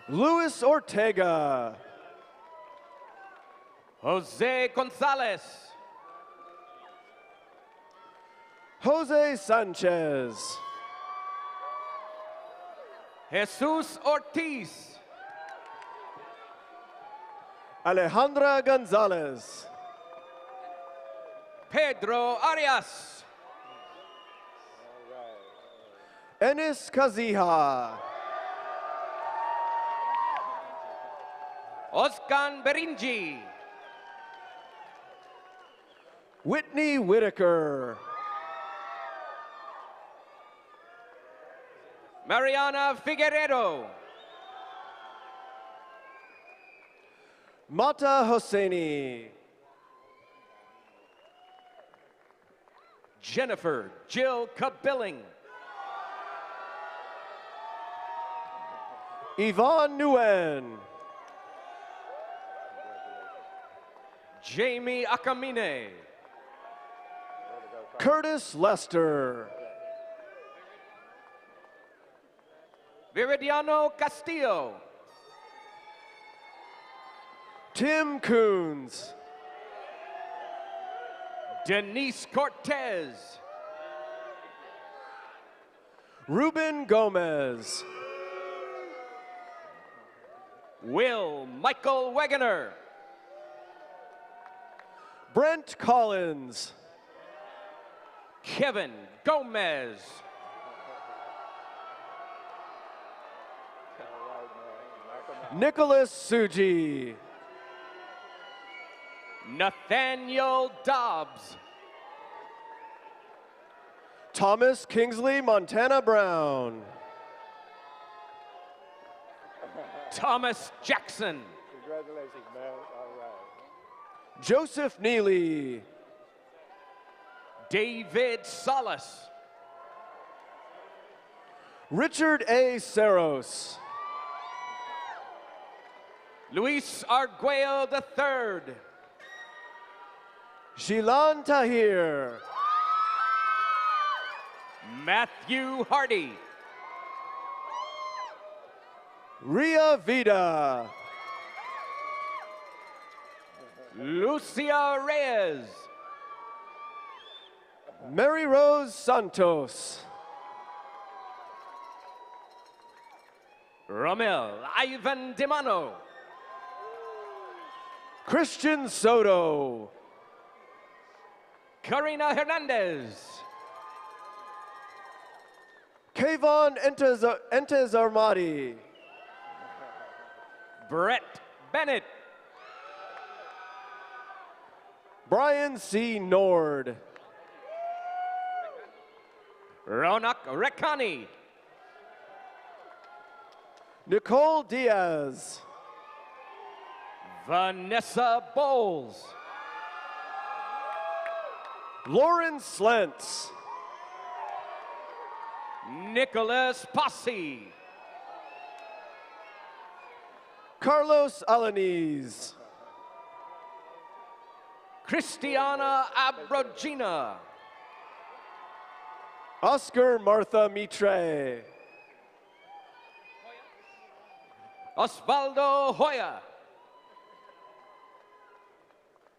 Luis Ortega. Jose Gonzalez. Jose Sanchez. Jesus Ortiz. Alejandra Gonzalez. Pedro Arias. Enis Kazija. Oskan Berinji. Whitney Whitaker. Mariana Figueredo. Mata Hosseini. Jennifer Jill Kabilling. Yvonne Nguyen. Jamie Akamine. Curtis Lester. Viridiano Castillo. Tim Coons. Denise Cortez. Ruben Gomez. Will Michael Wegener. Brent Collins. Kevin Gomez. Nicholas Suji. Nathaniel Dobbs. Thomas Kingsley Montana Brown. Thomas Jackson. Congratulations, man. All right. Joseph Neely. David Salas. Richard A. Saros. Luis Arguello III. Shilan Tahir. Matthew Hardy. Ria Vida. Lucia Reyes. Mary Rose Santos. Romel Ivan Dimano. Christian Soto. Karina Hernandez. Kayvon Entezarmati. Brett Bennett. Brian C. Nord. Ronak Rekani. Nicole Diaz. Vanessa Bowles. Lauren Slentz. Nicholas Posse. Carlos Alanis. Christiana Abrogina. Oscar Martha Mitre. Osvaldo Hoya.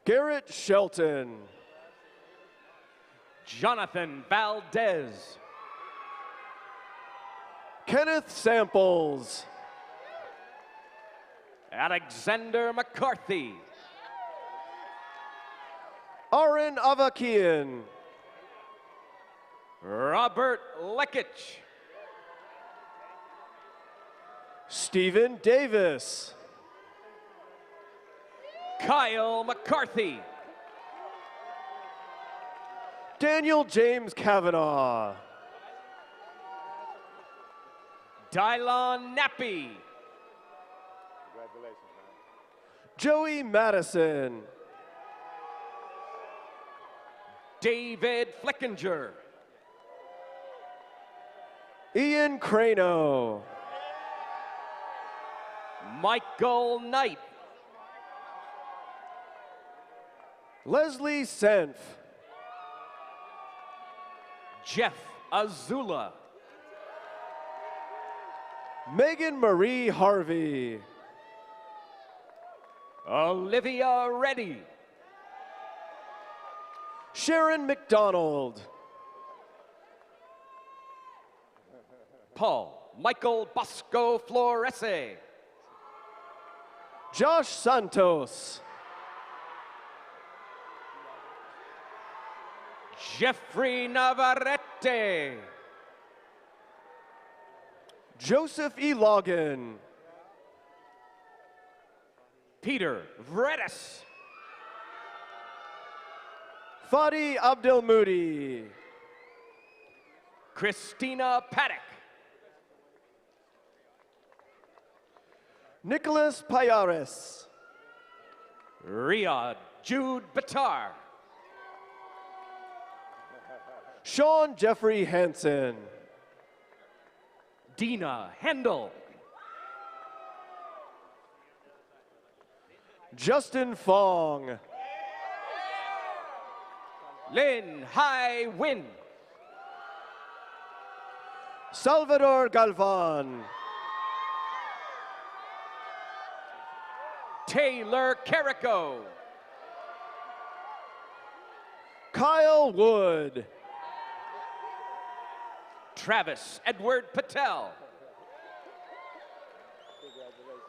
Garrett Shelton. Jonathan Valdez. Kenneth Samples. Alexander McCarthy. Aaron Avakian. Robert Lekich. Stephen Davis. Kyle McCarthy. Daniel James Kavanaugh. Dylon Nappy. Congratulations, man. Joey Madison. David Flickinger. Ian Crano. Michael Knight. Leslie Senf. Jeff Azula. Megan Marie Harvey. Olivia Reddy. Sharon McDonald. Paul Michael Bosco Florese. Josh Santos. Jeffrey Navarrete. Joseph E. Logan. Peter Vredis. Fadi Abdelmoudi. Christina Paddock. Nicholas Payares. Riyadh Jude Batar. Sean Jeffrey Hansen. Dina Hendel. Justin Fong. Lin Hai Win. Salvador Galvan. Taylor Carrico. Kyle Wood. Travis Edward Patel.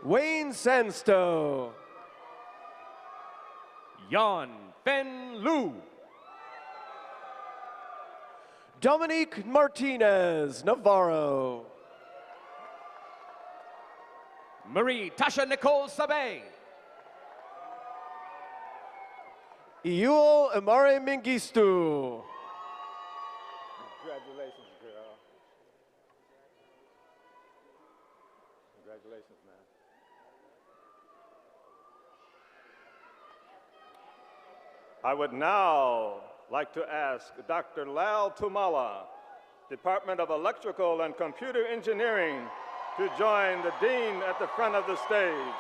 Wayne Sansto. Yan Fen Lu. Dominique Martinez Navarro. Marie Tasha Nicole Sabe. Iuo Amare Mengistu. Congratulations, girl. Congratulations, man. I would now like to ask Dr. Lal Tumala, Department of Electrical and Computer Engineering, to join the Dean at the front of the stage.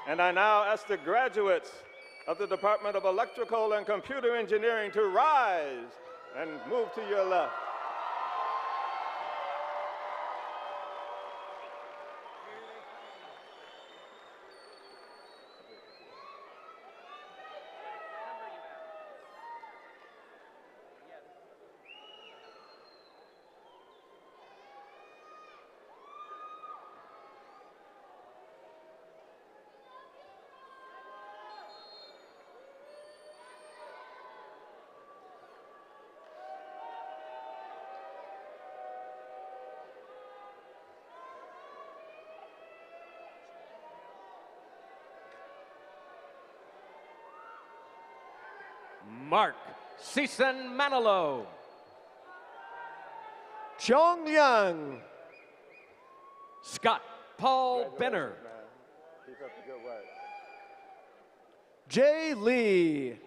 And I now ask the graduates of the Department of Electrical and Computer Engineering to rise and move to your left. Mark Season Manilow. Chong Liang. Scott Paul Benner. Keep up the good work. Jay Lee.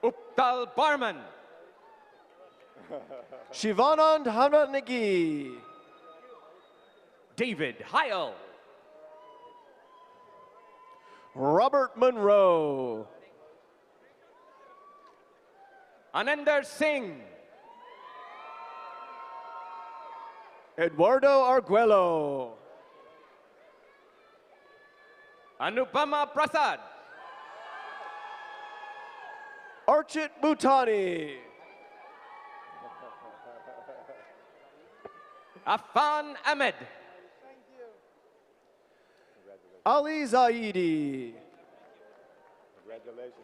Uptal Barman. Shivanand Hamanagi. David Heil. Robert Monroe. Anandar Singh. Eduardo Arguello. Anupama Prasad. Archit Bhutani. Afan Ahmed. Ali Zaidi. Congratulations,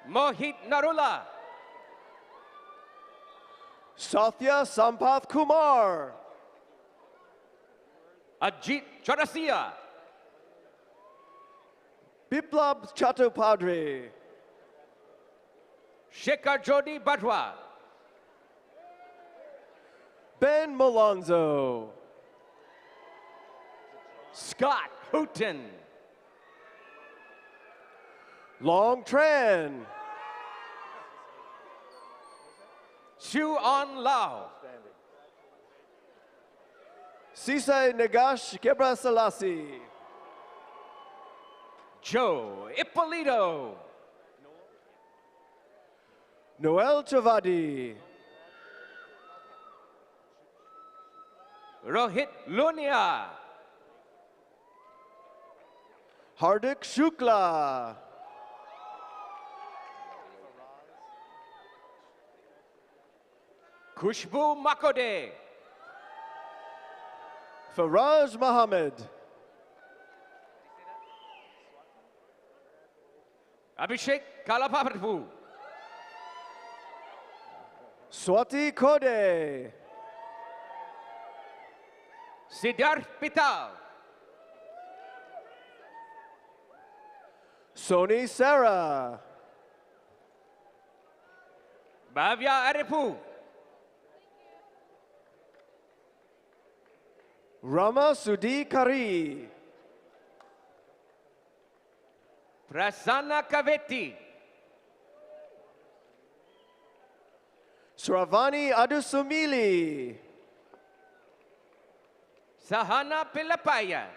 man. Mohit Narula. Sathya Sampath Kumar. Ajit Chaurasia. Biplab Chattopadhyay. Shekhar Jodi Badwa. Ben Malonzo. Scott Houghton. Long Tran. Chu On Lao. Sisay Nagash Gebrselassie. Joe Ippolito. Noel Chavadi. Rohit Lunia. Hardik Shukla. Khushbu Makode. Faraj Mohammed. Abhishek Kalapaprabhu. Swati Kode. Siddharth Pital. Soni Sarah. Bhavya Aripu. Rama Sudi Kari. Prasanna Kavetti. Sravani Adusumili. Sahana Pilapaya.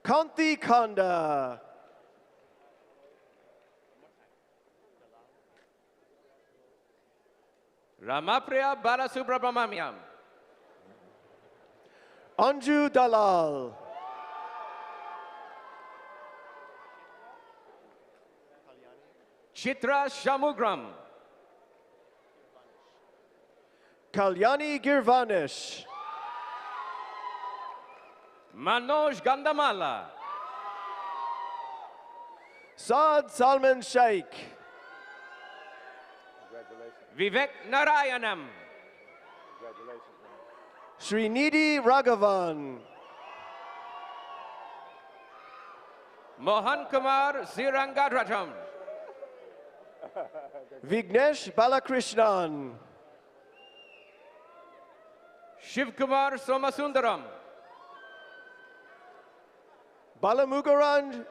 Kanti Kanda. Ramapriya Balasubramaniam. Anju Dalal. Chitra Shamugram. Kalyani Girvanish. Manoj Gandamala. Saad Salman Sheikh. Vivek Narayanam. Srinidhi Raghavan. Mohan Kumar Zirangadratam. Vignesh Balakrishnan. Shiv Kumar Somasundaram. Balamugaran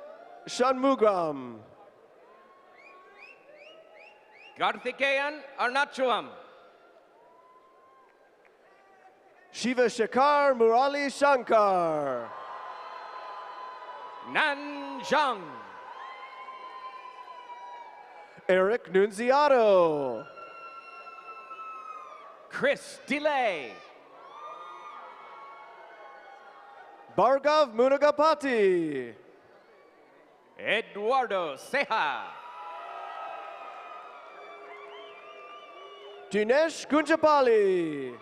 Shanmugram. Karthikeyan Arnachuam. Shiva Shekhar Murali Shankar. Nanjang. Eric Nunziato. Chris Delay. Bhargav Munagapati. Eduardo Seha. Dinesh Gunjapali.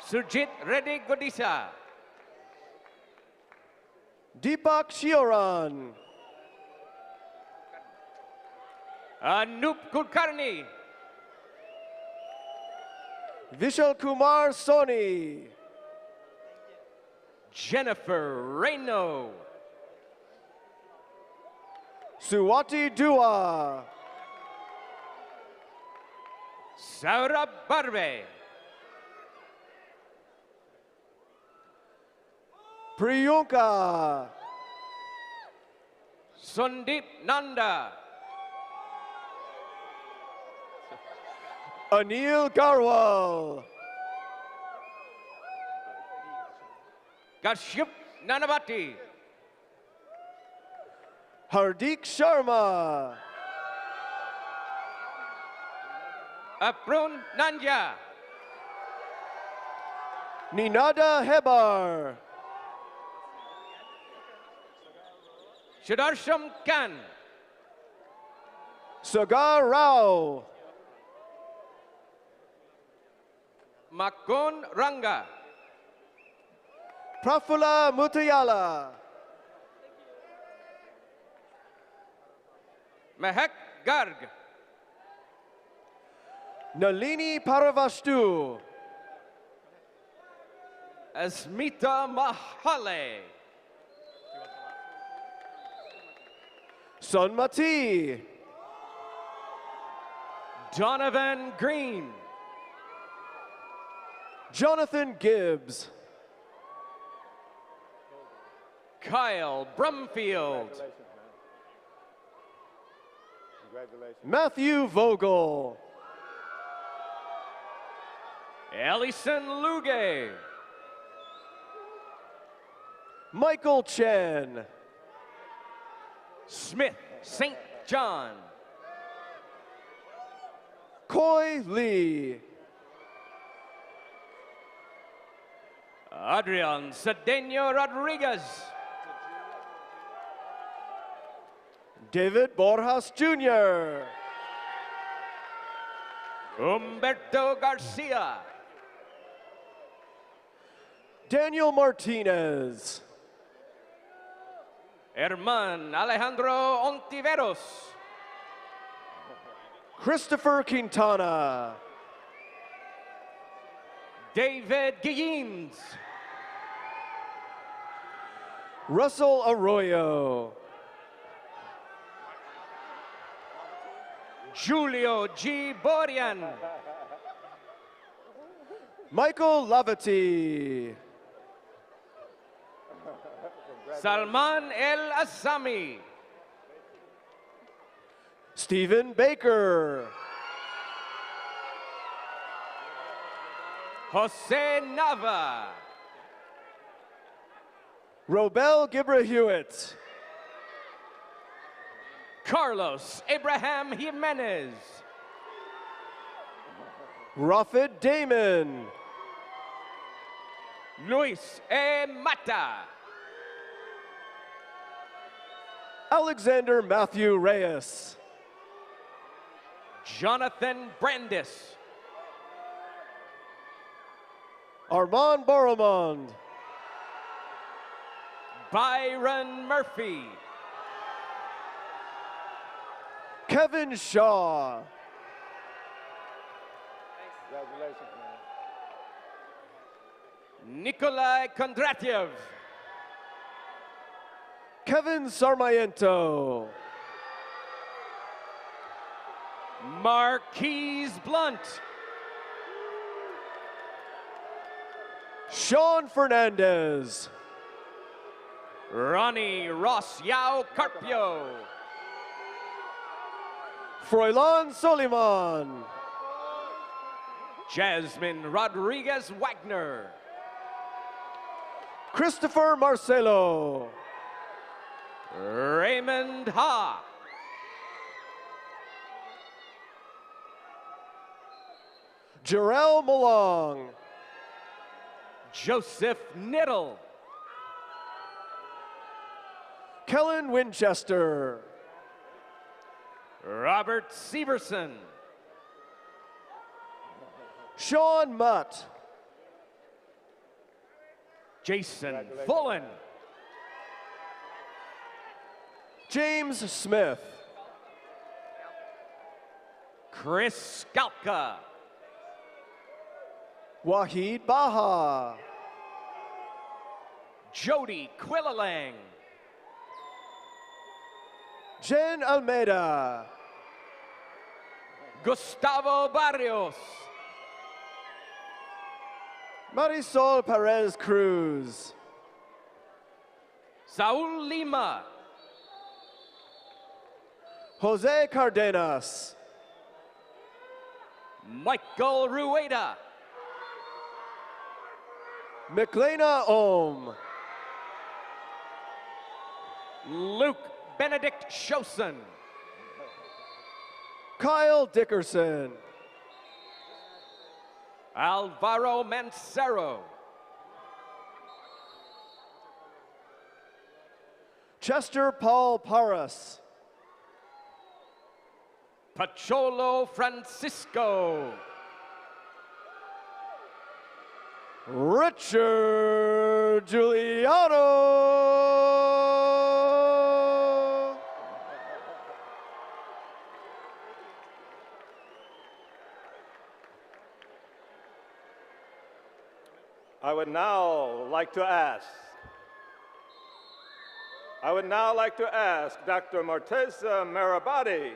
Surjit Reddy Godisa. Deepak Shioran. Anup Kulkarni. Vishal Kumar Soni. Jennifer Reno. Suwati Dua. Saurabh Barve. Priyunka. Sundip Nanda. Anil Garwal. Kashyap Nanavati. Hardik Sharma. Aprun Nanja. Ninada Hebar. Sudarsham Khan. Sagar Rao. Makon Ranga. Prafula Mutayala. Mehak Garg. Nalini Paravastu. Asmita Mahale. Sonmati. Donovan Green. Jonathan Gibbs. Kyle Brumfield. Matthew Vogel. Ellison Luge. Michael Chen. Smith St. John. Coy Lee. Adrian Cedeno Rodriguez. David Borjas Jr. Humberto Garcia. Daniel Martinez. Herman Alejandro Ontiveros. Christopher Quintana. David Guillins. Russell Arroyo. Julio G. Borian. Michael Lavati. Salman El Assami. Stephen Baker. Jose Nava. Robel Gibrahewitt. Carlos Abraham Jimenez. Rafid Damon. Luis E. Mata. Alexander Matthew Reyes. Jonathan Brandis. Armand Boromond. Byron Murphy. Kevin Shaw. Congratulations, man. Nikolai Kondratyev. Kevin Sarmiento. Marquise Blunt. Sean Fernandez. Ronnie Ross Yao Carpio. Froilan Soliman. Jasmine Rodriguez Wagner. Christopher Marcelo. Raymond Ha. Jarrell Malong. Joseph Niddle. Kellen Winchester. Robert Severson. Sean Mutt. Jason Fullen. James Smith. Chris Skalka. Wahid Baha. Jody Quillalang. Jen Almeida. Gustavo Barrios. Marisol Perez Cruz. Saul Lima. Jose Cardenas. Michael Rueda. McLena Ohm. Luke Benedict Shoson. Kyle Dickerson. Alvaro Mancero. Chester Paul Paras. Pacholo Francisco. Richard Giuliano. I would now like to ask Dr. Morteza Marabati,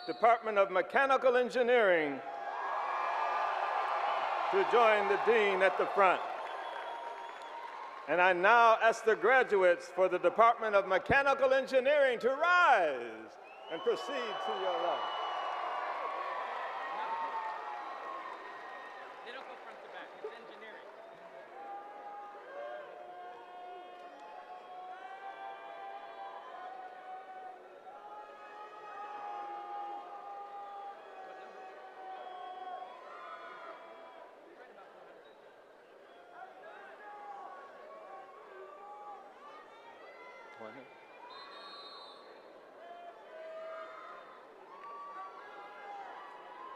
Department of Mechanical Engineering, to join the Dean at the front. And I now ask the graduates for the Department of Mechanical Engineering to rise and proceed to your left. They don't go front to back, it's engineering.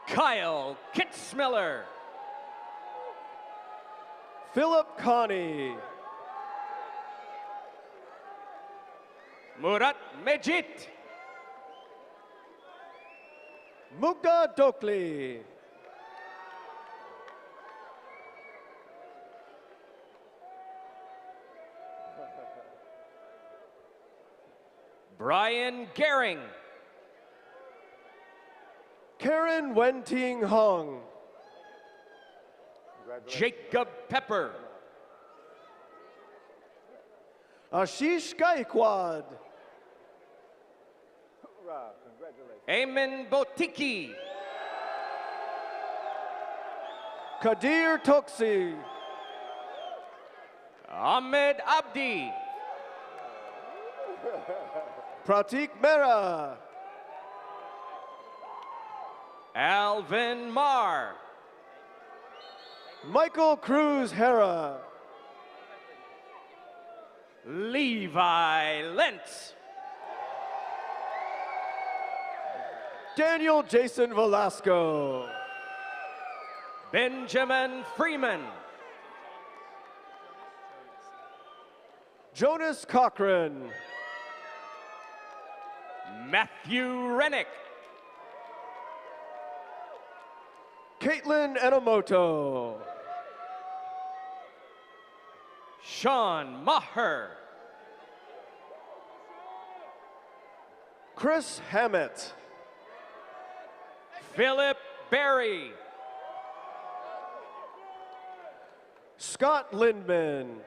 Kyle Kitzmiller. Philip Connie. Murat Mejit. Mugda Dokli. Brian Gehring. Karen Wenting Hong. Jacob Pepper. Ashish Gaikwad. Eamon Botiki. Kadir Toksi. Ahmed Abdi. Pratik Mehra. Alvin Marr. Michael Cruz Hera. Levi Lentz. Daniel Jason Velasco. Benjamin Freeman. Jonas Cochran. Matthew Rennick. Caitlin Enomoto. Sean Maher. Chris Hammett. Philip Berry. Scott Lindman.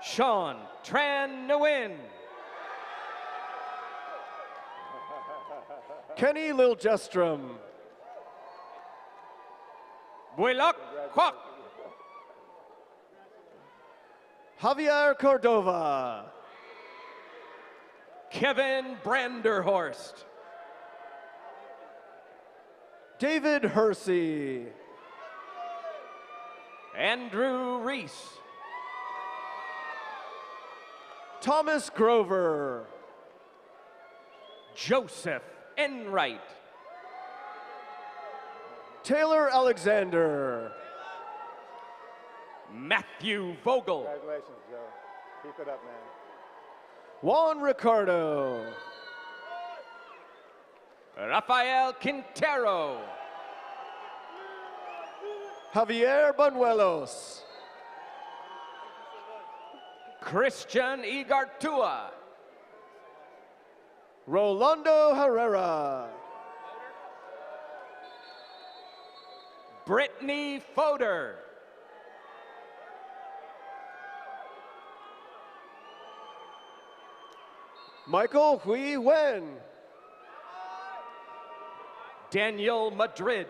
Sean Tran Nguyen. Kenny Liljestrom. Builak Kwak. Javier Cordova. Kevin Branderhorst. David Hersey. Andrew Reese. Thomas Grover. Joseph Enright. Taylor Alexander. Matthew Vogel. Congratulations, Joe. Keep it up, man. Juan Ricardo. Rafael Quintero. Javier Banuelos. Christian Igartua. Rolando Herrera. Brittany Fodor. Michael Hui Wen. Daniel Madrid.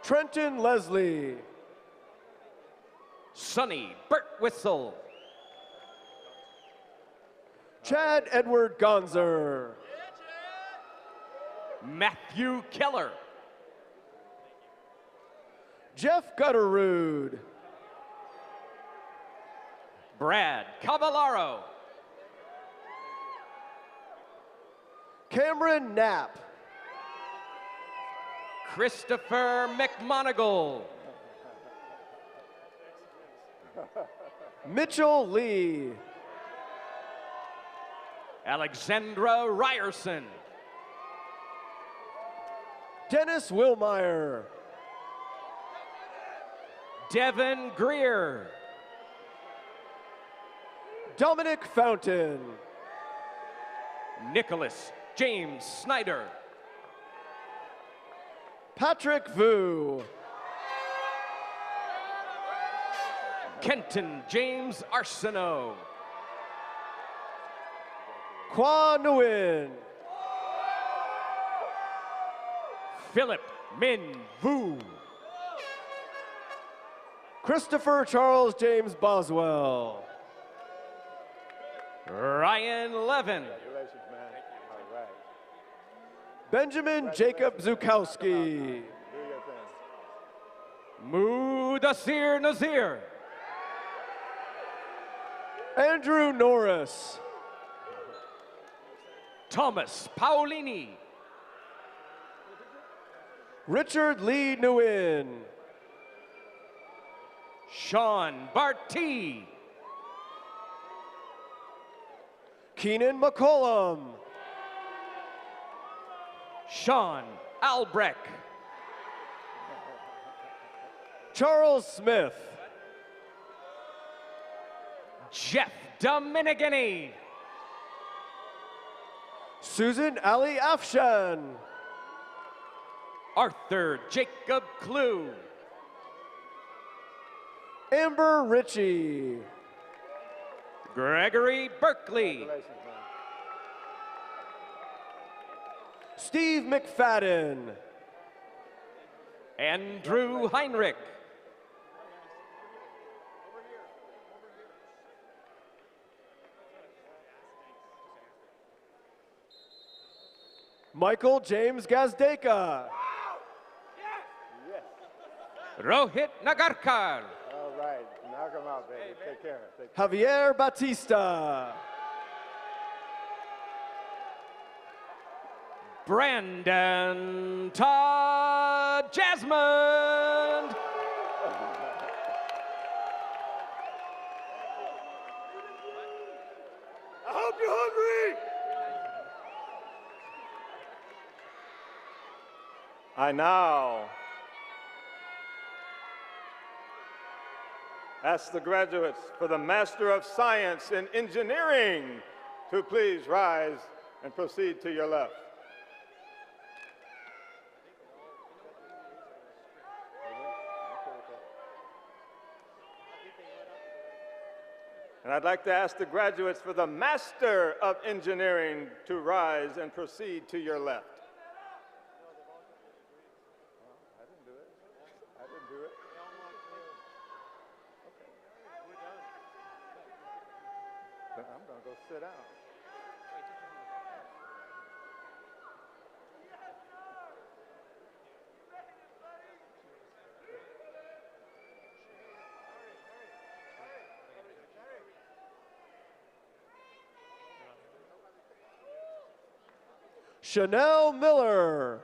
Trenton Leslie. Sonny Birtwhistle. Chad Edward Gonzer. Matthew Keller. Jeff Gutterrood. Brad Cavallaro. Cameron Knapp. Christopher McMonigal. Mitchell Lee. Alexandra Ryerson. Dennis Wilmeyer. Devin Greer. Dominic Fountain. Nicholas James Snyder. Patrick Vu. Kenton James Arsenault. Kwa Nguyen. Philip Min Vu. Christopher Charles James Boswell. Ryan Levin. Congratulations, man. All right. Benjamin Jacob Zukowski. Do your thing. Mudasir Nazir. Andrew Norris. Thomas Paolini. Richard Lee Nguyen. Sean Barty. Keenan McCollum. Sean Albrecht. Charles Smith. Jeff Dominigany. Susan Ali Afshan. Arthur Jacob Clue. Amber Ritchie. Gregory Berkeley. Congratulations, man. Steve McFadden. Andrew Heinrich. Michael James Gazdeka. Yes. Rohit Nagarkar. All right. job, baby. Take care. Take care. Javier Batista. Brandon Todd Jasmine. I hope you're hungry. I now ask the graduates for the Master of Science in Engineering to please rise and proceed to your left. And I'd like to ask the graduates for the Master of Engineering to rise and proceed to your left. I didn't do it. I didn't do it. Then I'm going to go sit down. Chanel Miller.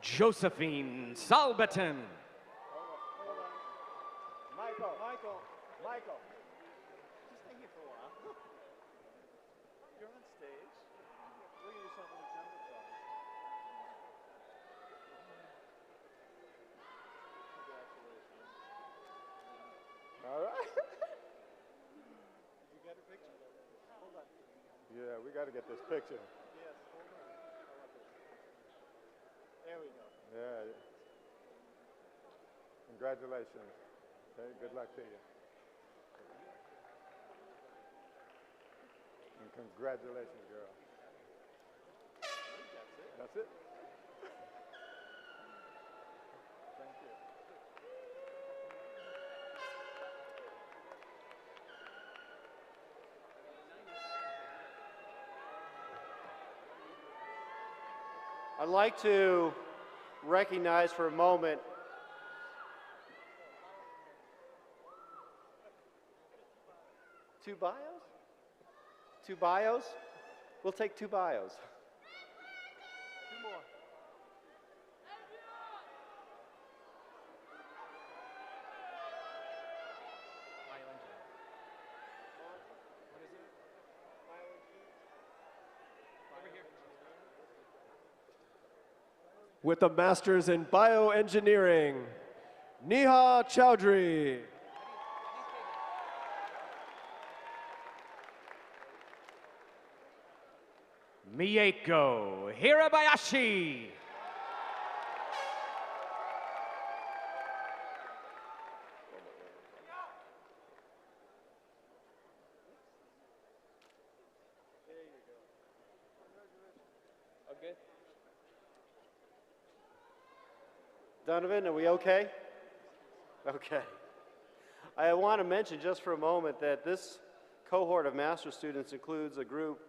Josephine Salbaton. Michael. Just stay here for a while. You're on stage. Look at yourself on the jumbotron. Congratulations. All right. You got a picture? Hold on. Yeah, we got to get this picture. Yes, hold on. There we go. Yeah. Congratulations. Okay, good luck to you. And congratulations, girl. That's it. Thank you. I'd like to recognize for a moment two bios? Two bios? We'll take two bios. Two more. With a master's in bioengineering, Neha Chowdhury. Mieko Hirabayashi. Okay. Donovan, are we okay? Okay. I want to mention just for a moment that this cohort of master's students includes a group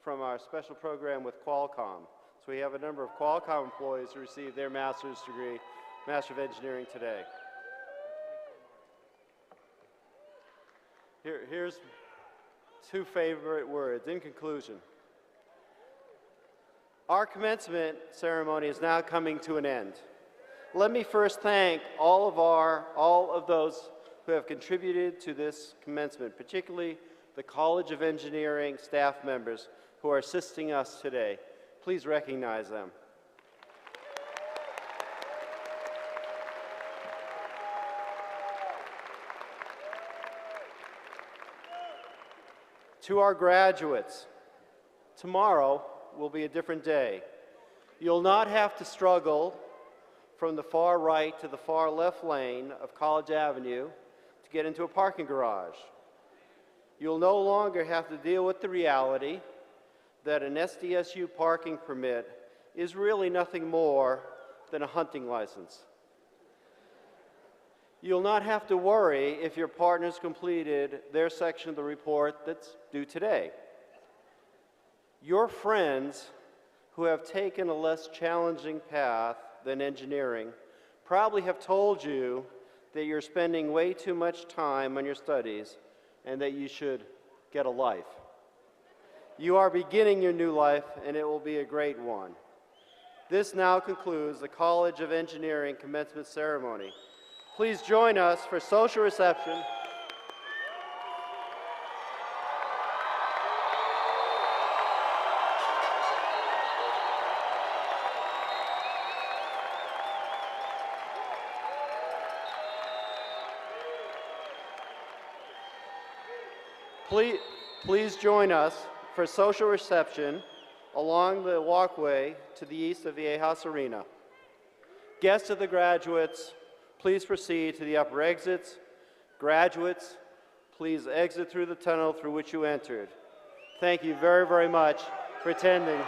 from our special program with Qualcomm. So we have a number of Qualcomm employees who received their master's degree, Master of Engineering today. Here's two favorite words in conclusion. Our commencement ceremony is now coming to an end. Let me first thank all of those who have contributed to this commencement, particularly the College of Engineering staff members who are assisting us today. Please recognize them. To our graduates, tomorrow will be a different day. You'll not have to struggle from the far right to the far left lane of College Avenue to get into a parking garage. You'll no longer have to deal with the reality that an SDSU parking permit is really nothing more than a hunting license. You'll not have to worry if your partner's completed their section of the report that's due today. Your friends who have taken a less challenging path than engineering probably have told you that you're spending way too much time on your studies and that you should get a life. You are beginning your new life, and it will be a great one. This now concludes the College of Engineering commencement ceremony. Please join us for social reception. Please join us for social reception along the walkway to the east of Viejas Arena. Guests of the graduates, please proceed to the upper exits. Graduates, please exit through the tunnel through which you entered. Thank you very, very much for attending.